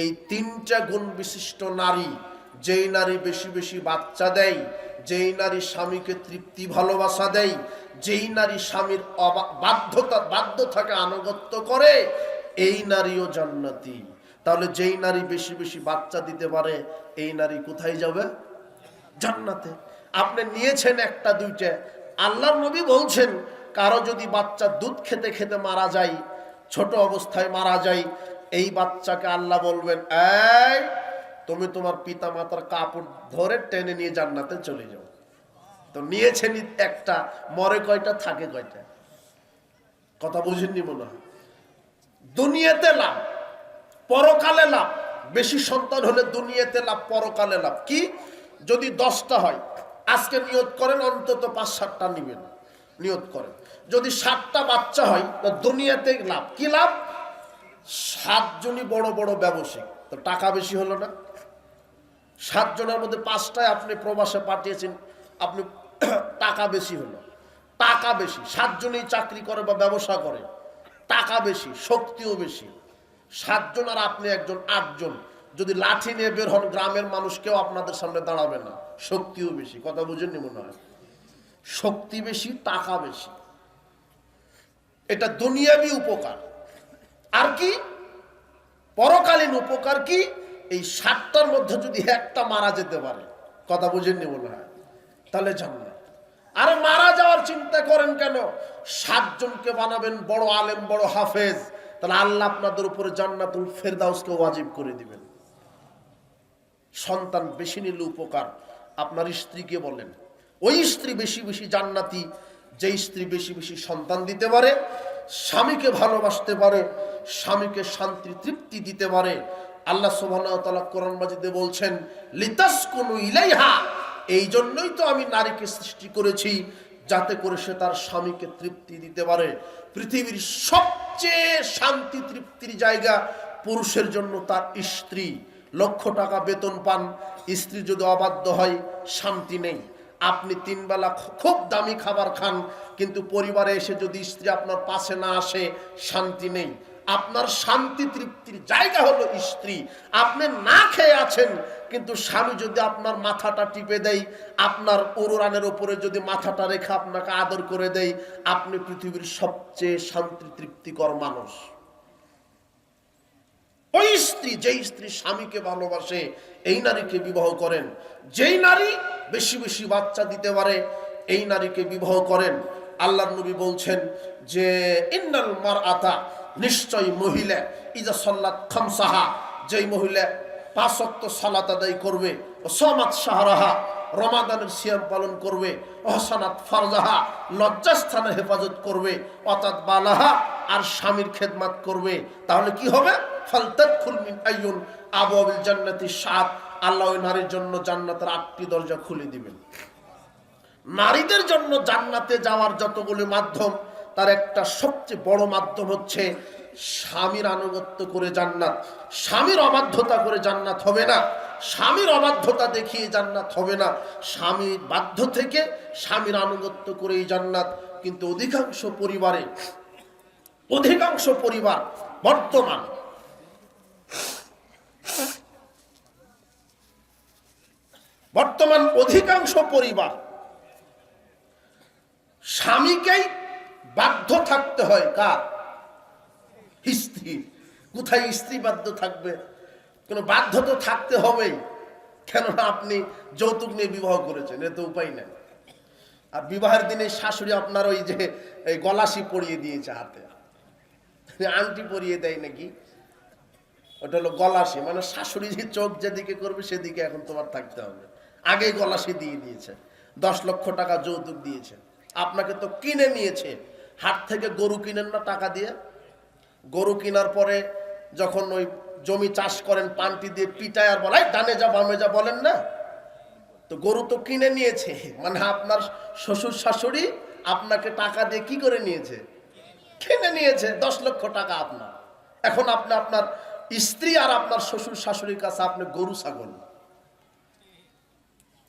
এই 3টা গুণ বিশিষ্ট নারী, যেই নারী বেশি বেশি বাচ্চা দেয়, যেই নারী স্বামীকে তৃপ্তি ভালোবাসা দেয়, যেই নারী স্বামীর বাধ্য থাকে আনুগত্য করে, এই নারীও জান্নাতি। তাহলে যেই নারী বেশি বেশি বাচ্চা দিতে পারে এই নারী কোথায় যাবে? জান্নাতে। আপনি নিয়েছেন একটা দুইটা, আল্লাহর নবী বলছেন কারো যদি বাচ্চা দুধ খেতে খেতে মারা যায়, ছোট অবস্থায় মারা যায়, এই বাচ্চাকে আল্লাহ বলবেন, এই তুমি তোমার পিতা মাতার কাপড় ধরে টেনে নিয়ে জান্নাতে চলে যাও। তো নিয়েছেন একটা, মরে কয়টা থাকে কয়টা? কথা বুঝেননি মনে হয়। দুনিয়াতে লাভ, পরকালে লাভ। বেশি সন্তান হলে দুনিয়াতে লাভ, পরকালে লাভ। কি? যদি 10টা হয়, আজকে নিয়ত করেন অন্তত 5-7টা নিবেন, নিয়ত করেন। যদি 7টা বাচ্চা হয় তো দুনিয়াতে লাভ। কি লাভ? 7 জনই বড় বড় ব্যবসায়ী, তো টাকা বেশি হলো না? 7 জনের মধ্যে 5টায় আপনি প্রবাসে পাঠিয়েছেন, আপনি টাকা বেশি হলো, টাকা বেশি। 7 জনই চাকরি করে বা ব্যবসা করে, টাকা বেশি, শক্তিও বেশি। 7 জন আর আপনি একজন, 8 জন। যদি লাঠি নিয়ে বের হন, গ্রামের মানুষ কেউ আপনাদের সামনে দাঁড়াবে না, শক্তিও বেশি। কথা বুঝেননি মনে হয়? শক্তি বেশি, টাকা বেশি। এটা দুনিয়াবি উপকার। আর কি পরকালীন উপকার? কি? এই 7টার মধ্যে যদি একটা মারা যেতে পারে, কথা বুঝেননি মনে হয়, তাহলে জান্নাত। আর মারা যাওয়ার চিন্তা করেন কেন? 7 জনকে বানাবেন বড় আলেম, বড় হাফেজ, তাহলে আল্লাহ আপনাদের উপরে জান্নাতুল ফেরদাউসকে ওয়াজিব করে দিবেন। সন্তান বেশি নিলে উপকার। আপনার স্ত্রীকে বলেন, ওই স্ত্রী বেশি বেশি জান্নাতি যে স্ত্রী বেশি বেশি সন্তান দিতে পারে, স্বামীকে ভালোবাসতে পারে, স্বামীকে শান্তি তৃপ্তি দিতে পারে। আল্লাহ সুবহানাহু ওয়া তাআলা কোরআন মাজিদে বলছেন, লিতাসকুনু ইলাইহা, এই জন্যই তো আমি নারীকে সৃষ্টি করেছি যাতে করে সে তার স্বামীকে তৃপ্তি দিতে পারে। পৃথিবীর সবচেয়ে শান্তি তৃপ্তির জায়গা পুরুষের জন্য তার স্ত্রী। লক্ষ টাকা বেতন পান, স্ত্রী যদি অবাধ্য হয়, শান্তি নেই। আপনি 3 বেলা খুব দামি খাবার খান, কিন্তু পরিবারে এসে যদি স্ত্রী আপনার পাশে না আসে, শান্তি নেই। আপনার শান্তি তৃপ্তির জায়গা হলো স্ত্রী। আপনি না খেয়ে আছেন, কিন্তু স্বামী যদি আপনার মাথাটা টিপে দেয়, আপনার উরুরানের উপরে যদি মাথাটা রেখে আপনাকে আদর করে দেয়, আপনি পৃথিবীর সবচেয়ে শান্তি তৃপ্তিকর মানুষ। ওই স্ত্রী, যেই স্ত্রী স্বামীকে ভালোবাসে, এই নারীকে বিবাহ করেন। যেই নারী বেশি বেশি বাচ্চা দিতে পারে, এই নারীকে বিবাহ করেন। আল্লাহর নবী বলছেন যে ইন্নাল মারআতা, নিশ্চয় মহিলা, ইজা সাল্লাত খামসাহা, যেই মহিলা 5 ওয়াক্ত সালাত আদায় করবে, ও সামাত শাহরাহা, রমাদানের সিয়াম পালন করবে, ওহসানাত ফারজাহা, লজ্জাস্থানের হেফাজত করবে, অতাত বালাহা, আর স্বামীর খেদমত করবে, তাহলে কি হবে? ফালতাদখুল মিন আইয়ুন আবওয়াবিল জান্নাতি 7, আল্লাহ ওই নারীর জন্য জান্নাতের 8টি দরজা খুলে দিবেন। নারীদের জন্য জান্নাতে যাওয়ার যতগুলো মাধ্যম, তার একটা সবচেয়ে বড় মাধ্যম হচ্ছে স্বামীর আনুগত্য করে জান্নাত। স্বামীর অবাধ্যতা করে জান্নাত হবে না, স্বামীর অবাধ্যতা দেখিয়ে জান্নাত হবে না। স্বামীর বাধ্য থেকে স্বামীর আনুগত্য করেই জান্নাত। কিন্তু অধিকাংশ পরিবার বর্তমান অধিকাংশ পরিবার স্বামীকেই বাধ্য থাকতে হয়। কার? স্ত্রী। কোথায় স্ত্রী বাধ্য থাকবে? কোন বাধ্য তো থাকতে হবেই, কেননা আপনি যৌতুক নিয়ে বিবাহ করেছেন, এ তো উপায় নেই। আর বিবাহের দিনে শাশুড়ি আপনার ওই যে এই গলাশি পরিয়ে দিয়েছে, হাতে আংটি পরিয়ে দেয় নাকি, ওটা হলো গলাশি। মানে শাশুড়ি যে চোখ যেদিকে করবে সেদিকে এখন তোমার থাকতে হবে। আগেই গলাশি দিয়ে দিয়েছে, 10 লক্ষ টাকা যৌতুক দিয়েছে। আপনাকে তো কিনে নিয়েছে, হাট থেকে গরু কিনেন না টাকা দিয়ে? গরু কেনার পরে যখন ওই জমি চাষ করেন, পান্টি দিয়ে পিটায় আর বলাই ডানে যা বামে যা বলেন না, তো গরু তো কিনে নিয়েছে, মানে আপনার শ্বশুর শাশুড়ি আপনাকে টাকা দিয়ে কি করে নিয়েছে? কিনে নিয়েছে। 10 লক্ষ টাকা আপনার। এখন আপনি আপনার স্ত্রী আর আপনার শ্বশুর শাশুড়ির কাছে আপনি গরু ছাগল,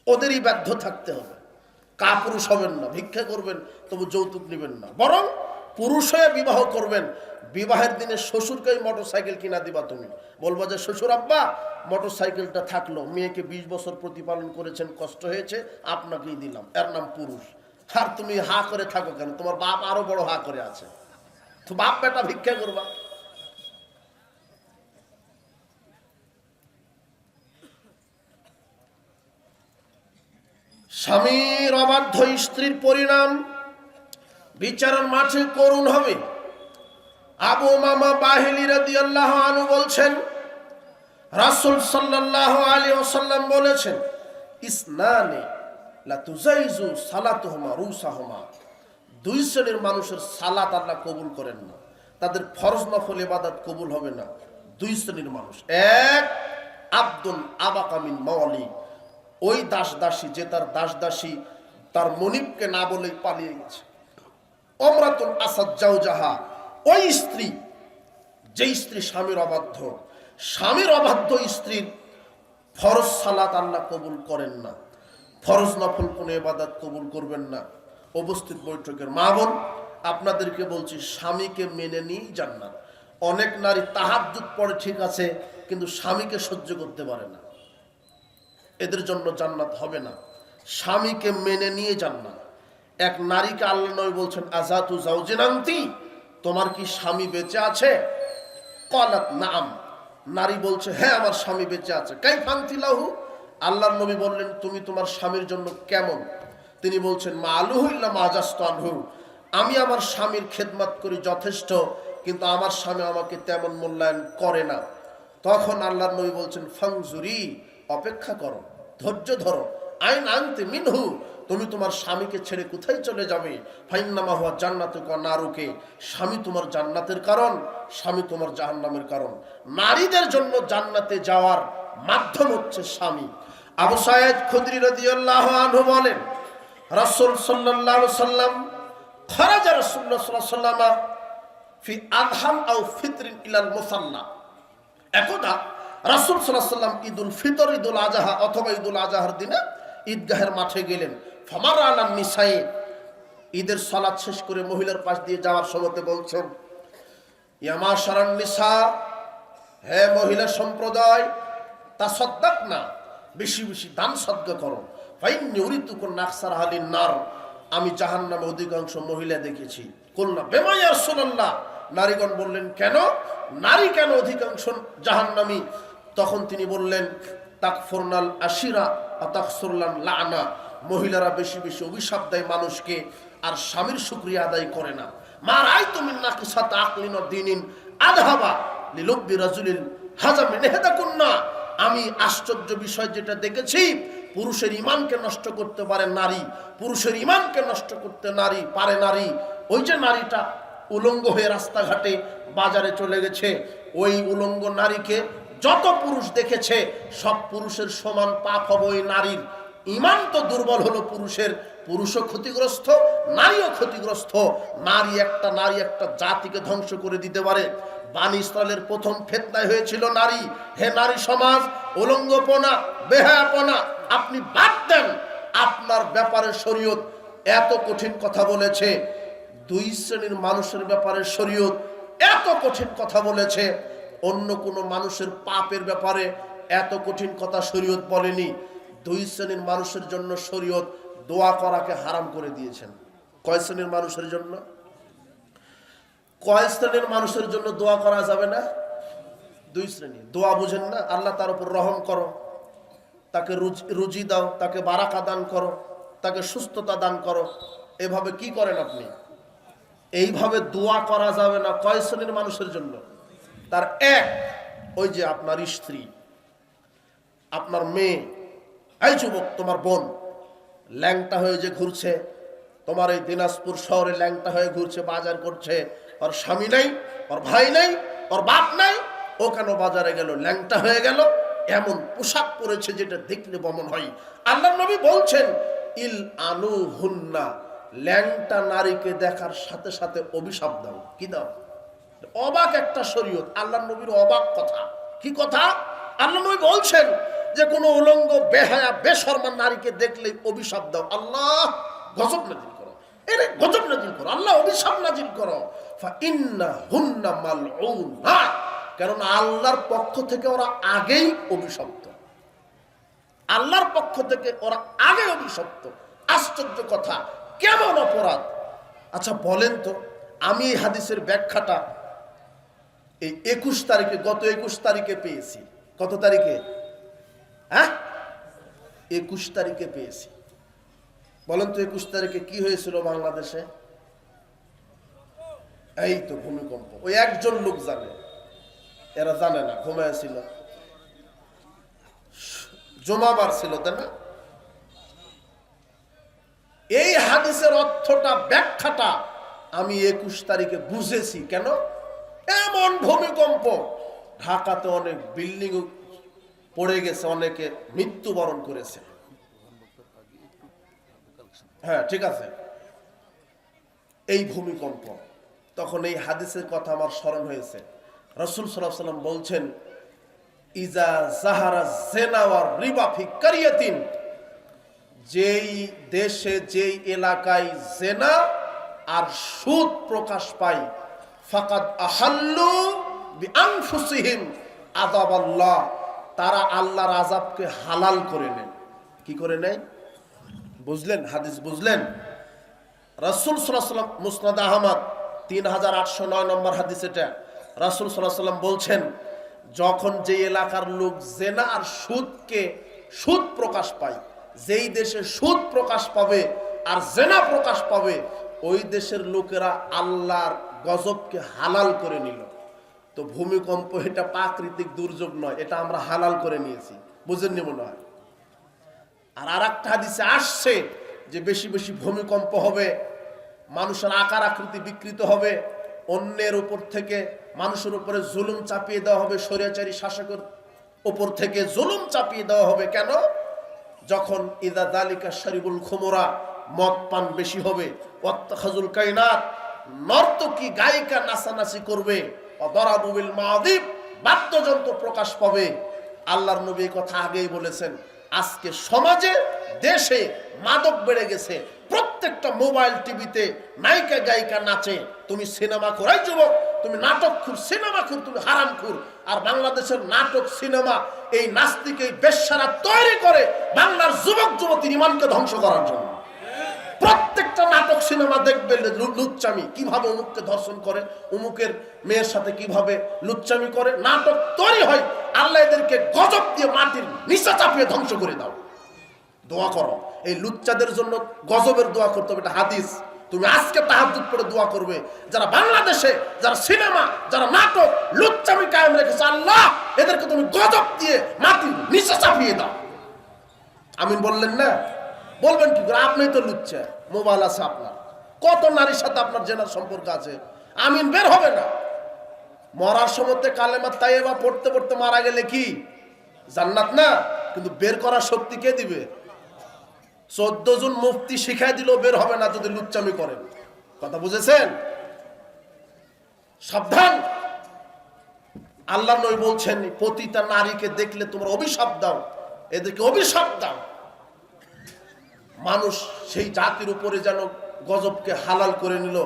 ওদেরই বাধ্য থাকতে হবে। কাপুরুষ হবেন না, ভিক্ষা করবেন তবু যৌতুক নেবেন না, বরং পুরুষ হয়ে বিবাহ করবেন। বিবাহের দিনে শ্বশুরকেই মোটরসাইকেল কিনা দিবা। তুমি বলবা যে শ্বশুর আব্বা মোটরসাইকেলটা থাকলো, মেয়েকে 20 বছর প্রতিপালন করেছেন, কষ্ট হয়েছে, আপনাকেই দিলাম, এর নাম পুরুষ। আর তুমি হা করে থাকো কেন? তোমার বাপ আরো বড় হা করে আছে, তো বাপ বেটা ভিক্ষা করবা। স্বামীর অবাধ্য স্ত্রীর পরিণাম বিচারের মাঠে করুণ হবে। আবু মামা বাহিলি রাদিয়াল্লাহু আনহু বলছেন, রাসূল সাল্লাল্লাহু আলাইহি ওয়াসাল্লাম বলেছেন, ইসনানি লা তুজাইজু সালাতুহুমা রুসাহুমা, দুই শ্রেণীর মানুষের সালাত আল্লাহ কবুল করেন না, তাদের ফরজ নফল ইবাদত কবুল হবে না। দুই শ্রেণীর মানুষ, এক আব্দুল আবাকা মিন মাওয়ালি, ওই দাস দাসী যে তার দাস দাসী তার মনিবকে না বলে পালিয়ে গেছে। ওমরাতুল আসাদ জাওজাহা, ওই স্ত্রী যে স্ত্রী স্বামীর অবাধ্য, স্বামীর অবাধ্য স্ত্রীর ফরজ সালাত আল্লাহ কবুল করেন না, ফরজ নফল কোন ইবাদত কবুল করবেন না। উপস্থিত বৈঠকের মা বোন, আপনাদেরকে বলছি, স্বামীকে মেনে নিয়েই জান্নাত। অনেক নারী তাহাজ্জুদ পড়ে ঠিক আছে, কিন্তু স্বামীকে সহ্য করতে পারে না, এদের জন্য জান্নাত হবে না। স্বামীকে মেনে নিয়ে জান্নাত। এক নারীকে আল্লাহ নবী বলছেন, আযাতু যাওজিন আনতি, তোমার কি স্বামী বেঁচে আছে? ক্বালাত নাআম, নারী বলছে, হ্যাঁ আমার স্বামী বেঁচে আছে। কাইফা আনতি লাহু, আল্লাহর নবী বললেন, তুমি তোমার স্বামীর জন্য কেমন? তিনি বলছেন, মা আলুহু ইল্লা মা জাস্তু আনহু, আমি আমার স্বামীর খেদমত করি যথেষ্ট, কিন্তু আমার স্বামী আমাকে তেমন মূল্যায়ন করে না। তখন আল্লাহর নবী বলছেন, ফাংজুরি, অপেক্ষা করো, ধৈর্য ধরো, আইন আনতে মিনহু, তুমি তোমার স্বামীকে ছেড়ে কোথায় চলে যাবে? ফাইন্নামা হুয়া জান্নাতুকা নারুকে, স্বামী তোমার জান্নাতের কারণ, স্বামী তোমার জাহান্নামের কারণ। নারীদের জন্য জান্নাতে যাওয়ার মাধ্যম হচ্ছে স্বামী। আবু সাঈদ খুদরি রাদিয়াল্লাহু আনহু বলেন, রাসূল সাল্লাল্লাহু আলাইহি সাল্লাম খরাজা রাসূলুল্লাহ সাল্লাল্লাহু আলাইহি ওয়াসাল্লাম ফি আদহাম আও ফিতরিন ইলাল মুসাল্লা, একদা রাসূল সাল্লাল্লাহু আলাইহি ওয়াসাল্লাম ঈদুল ফিতর, ঈদুল আযহা অথবা ঈদুল আযহার দিনে ঈদগাহের মাঠে গেলেন। ফামার আলান নিসাই, ঈদের সালাত শেষ করে মহিলার পাশ দিয়ে যাওয়ার সময়তে বলছেন, ইয়া মাশারান নিসা, হে মহিলা সম্প্রদায়, তাসাদ্দাকনা, বেশি বেশি দান সদকা করো। ফাইন্নী উরিতুকুন আকসার আহলিন নার, আমি জাহান্নামে অধিকাংশ মহিলা দেখেছি। কুলনা বিমা ইয়া রাসূলুল্লাহ, নারীগণ বললেন, কেন? নারী কেন অধিকাংশ জাহান্নামী? তখন তিনি বললেন, তাকফুরনাল আশিরা ওয়া তাকসুরলান লানা, মহিলারা বেশি বেশি অভিশাপ দেয় মানুষকে, আর স্বামীর শুকরিয়া আদায় করে না। মা রাআইতু মিন নাকিসাত আকলিন ওয়া দ্বীনিন আযহাবা লিলুব্বি রাজুলিন হাজা মিন ইহদাকুন্না, আমি আশ্চর্য বিষয় যেটা দেখেছি, পুরুষের ঈমানকে নষ্ট করতে পারে নারী, পুরুষের ঈমানকে নষ্ট করতে পারে নারী। ওই যে নারীটা উলঙ্গ হয়ে রাস্তাঘাটে বাজারে চলে গেছে, ওই উলঙ্গ নারীকে যত পুরুষ দেখেছে, সব পুরুষের সমান পাপ হবে ওই নারীর। ঈমান তো দুর্বল হলো পুরুষের, পুরুষও ক্ষতিগ্রস্ত, নারীও ক্ষতিগ্রস্ত। নারী একটা জাতিকে ধ্বংস করে দিতে পারে। বানি ইসরায়েলের প্রথম ফিতনায় হয়েছিল নারী। হে নারী সমাজ, উলঙ্গপনা, বেহায়াপনা আপনি বাদ দেন। আপনার ব্যাপারে শরীয়ত এত কঠিন কথা বলেছে, দুই শ্রেণীর মানুষের ব্যাপারে শরীয়ত এত কঠিন কথা বলেছে, অন্য কোনো মানুষের পাপের ব্যাপারে এত কঠিন কথা শরীয়ত বলেনি। দুই শ্রেণীর মানুষের জন্য শরীয়ত দোয়া করাকে হারাম করে দিয়েছেন। কয় শ্রেণীর মানুষের জন্য? কয় শ্রেণীর মানুষের জন্য দোয়া করা যাবে না? দুই শ্রেণী। দোয়া বুঝেন না? আল্লাহ তার উপর রহম করো, তাকে রুজি দাও, তাকে বারাকা দান করো, তাকে সুস্থতা দান করো, এভাবে কি করেন আপনি? এইভাবে দোয়া করা যাবে না। কয় শ্রেণীর মানুষের জন্য? তার এক, ওই যে আপনার স্ত্রী, আপনার মেয়ে, এই যুবক, তোমার বোন ল্যাংটা হয়ে যে ঘুরছে, তোমার এই দিনাজপুর শহরে ল্যাংটা হয়ে ঘুরছে, বাজার করছে, ওর স্বামী নাই, ওর ভাই নাই, ওর বাপ নাই, ও কেন বাজারে গেল? ল্যাংটা হয়ে গেল, এমন পোশাক পরেছে যেটা দেখলে বমন হয়। আল্লাহর নবী বলছেন, ইল আনু হুন্না, ল্যাংটা নারীকে দেখার সাথে সাথে অভিশাপ দাও। কি দাও? অবাক একটা শরীয়ত, আল্লাহর নবীর অবাক কথা। কি কথা? আল্লাহ নবী বলছেন যে কোনো উলঙ্গ, বেহায়া, বেশরমা নারীকে দেখলেই অভিশাপ দাও। আল্লাহ গজব নাজিল করো, এরে গজব নাজিল করো, আল্লাহ অভিশাপ নাজিল করো। ফা ইন্না হুন্না মালউনা, কারণ আল্লাহর পক্ষ থেকে ওরা আগেই অভিশপ্ত। আল্লাহর পক্ষ থেকে ওরা আগে অভিশপ্ত। আশ্চর্য কথা, কেমন অপরাধ! আচ্ছা বলেন তো, আমি এই হাদিসের ব্যাখ্যাটা এই 21 তারিখে, গত 21 তারিখে পেয়েছি। কত তারিখে? 21 তারিখে পেয়েছি। বলেন তো 21 তারিখে কি হয়েছিল বাংলাদেশে? এই তো ভূমিকম্প। ওই একজন লোক জানে, এরা জানে না, ঘুমায় ছিল, জমাবার ছিল, তাই না? এই হাদিসের অর্থটা, ব্যাখ্যাটা আমি 21 তারিখে বুঝেছি। কেন? এমন ভূমিকম্প, ঢাকাতে অনেক বিল্ডিং পড়ে গেছে, অনেকে মৃত্যুবরণ করেছে। হ্যাঁ, ঠিক আছে। এই ভূমিকম্প, তখন এই হাদিসের কথা আমার স্মরণ হয়েছে। রাসূল সাল্লাল্লাহু আলাইহি ওয়াসাল্লাম বলছেন, ইজা জাহারা জিনা ওয়ার রিবা ফি কারিয়াতিন, যেই দেশে, যেই এলাকায় জিনা আর সুদ প্রকাশ পায়, ফাকাদ আহাল্লু বিআনফুসিহিম আযাবাল্লাহ, তারা আল্লাহর আযাবকে হালাল করে নেয়। কি করে নেয়? বুঝলেন? হাদিস বুঝলেন? রাসূল সাল্লাল্লাহু আলাইহি ওয়াসাল্লাম, মুসনাদ আহমদ 3809 নম্বর হাদিস এটা। রাসূল সাল্লাল্লাহু আলাইহি ওয়াসাল্লাম বলছেন, যখন যে এলাকার লোক জেনা আর সুদ প্রকাশ পায়, যেই দেশে সুদ প্রকাশ পাবে আর জেনা প্রকাশ পাবে, ওই দেশের লোকেরা আল্লাহর গজবকে হালাল করে নিল। তো ভূমিকম্প এটা প্রাকৃতিক দুর্যোগ নয়, এটা আমরা হালাল করে নিয়েছি। বুঝেননি মনে হয়? আর আরেকটা হাদিসে আসছে যে বেশি বেশি ভূমিকম্প হবে, মানুষের আকার আকৃতি বিকৃত হবে, অন্যের উপর থেকে মানুষের উপরে জুলুম চাপিয়ে দেওয়া হবে, স্বৈরাচারী শাসকের উপর থেকে জুলুম চাপিয়ে দেওয়া হবে। কেন? যখন ইদা যালিকা শারিবুল খুমরা, মদ পান বেশি হবে, ওয়াত্তাখাজুল কায়নাত, নর্তকী গায়িকা নাচানাচি করবে, ওয়াদারাবু বিল মাযিব, বাদ্যযন্ত্র প্রকাশ পাবে। আল্লাহর নবী এই কথা আগেই বলেছেন। আজকে সমাজে, দেশে মাদক বেড়ে গেছে। প্রত্যেকটা মোবাইল টিভিতে নায়িকা গায়িকা নাচে। তুমি সিনেমা করাই যুবক, তুমি নাটক খুর, সিনেমা খুর, তুমি হারাম খুর। আর বাংলাদেশের নাটক, সিনেমা, এই নাস্তিক, এই বেশ্যারা তৈরি করে বাংলার যুবক যুবতীর ঈমানকে ধ্বংস করার জন্য। প্রত্যেকটা নাটক, সিনেমা দেখবে লুচ্চামি, কিভাবে অমুককে ধর্ষণ করে, অমুকের মেয়ের সাথে কিভাবে লুচ্চামি করে, নাটক তৈরি হয়। আল্লাহ এদেরকে গজব দিয়ে মাটির নিচে চাপিয়ে ধ্বংস করে দাও। দোয়া করো, এই লুচ্চাদের জন্য গজবের দোয়া করতে হবে, এটা হাদিস। তুমি আজকে তাহাজ্জুদ পড়ে দোয়া করবে, যারা বাংলাদেশে, যারা সিনেমা, যারা নাটক, লুচ্চামি কায়েম রেখেছে, আল্লাহ এদেরকে তুমি গজব দিয়ে মাটির নিচে চাপিয়ে দাও। আমিন বললেন না? বলবেন কি করে? আপনি তো লুচ্চা, মোবাইল আছে আপনার, কত নারীর সাথে আপনার জেনার সম্পর্ক আছে। আমিন বের হবে না। মরার সময় কালেমা তাইয়্যিবা পড়তে পড়তে মারা গেলে কি জান্নাত না? কিন্তু বের করার শক্তি কে দিবে? 14 জন মুফতি শিখাই দিলেও বের হবে না যদি লুচ্চামি করেন। কথা বুঝেছেন? সাবধান। আল্লাহ নবী বলছেন, পতিতা নারীকে দেখলে তোমরা অভিশাপ দাও, এদেরকে অভিশাপ দাও। মানুষ সেই জাতির উপরে যেন গজবকে হালাল করে নিল।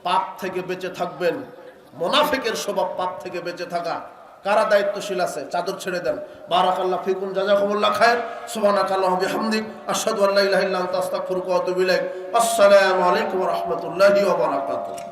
পাপ থেকে বেঁচে থাকবেন। মুনাফিকের স্বভাব পাপ থেকে বেঁচে থাকা। কারা দায়িত্বশীল আছে? চাদর ছেড়ে দেন। বারাকাল্লাহ ফিকুম, জাযাকুমুল্লাহ খায়র। সুবহানাকাল্লাহি ওয়া বিহামদিক, আশহাদু আল্লা ইলাহা ইল্লা আনতা, আস্তাগফিরুকা ওয়া আতুবু ইলাইক। আসসালামু আলাইকুম ওয়া রাহমাতুল্লাহি ওয়া বারাকাতুহু।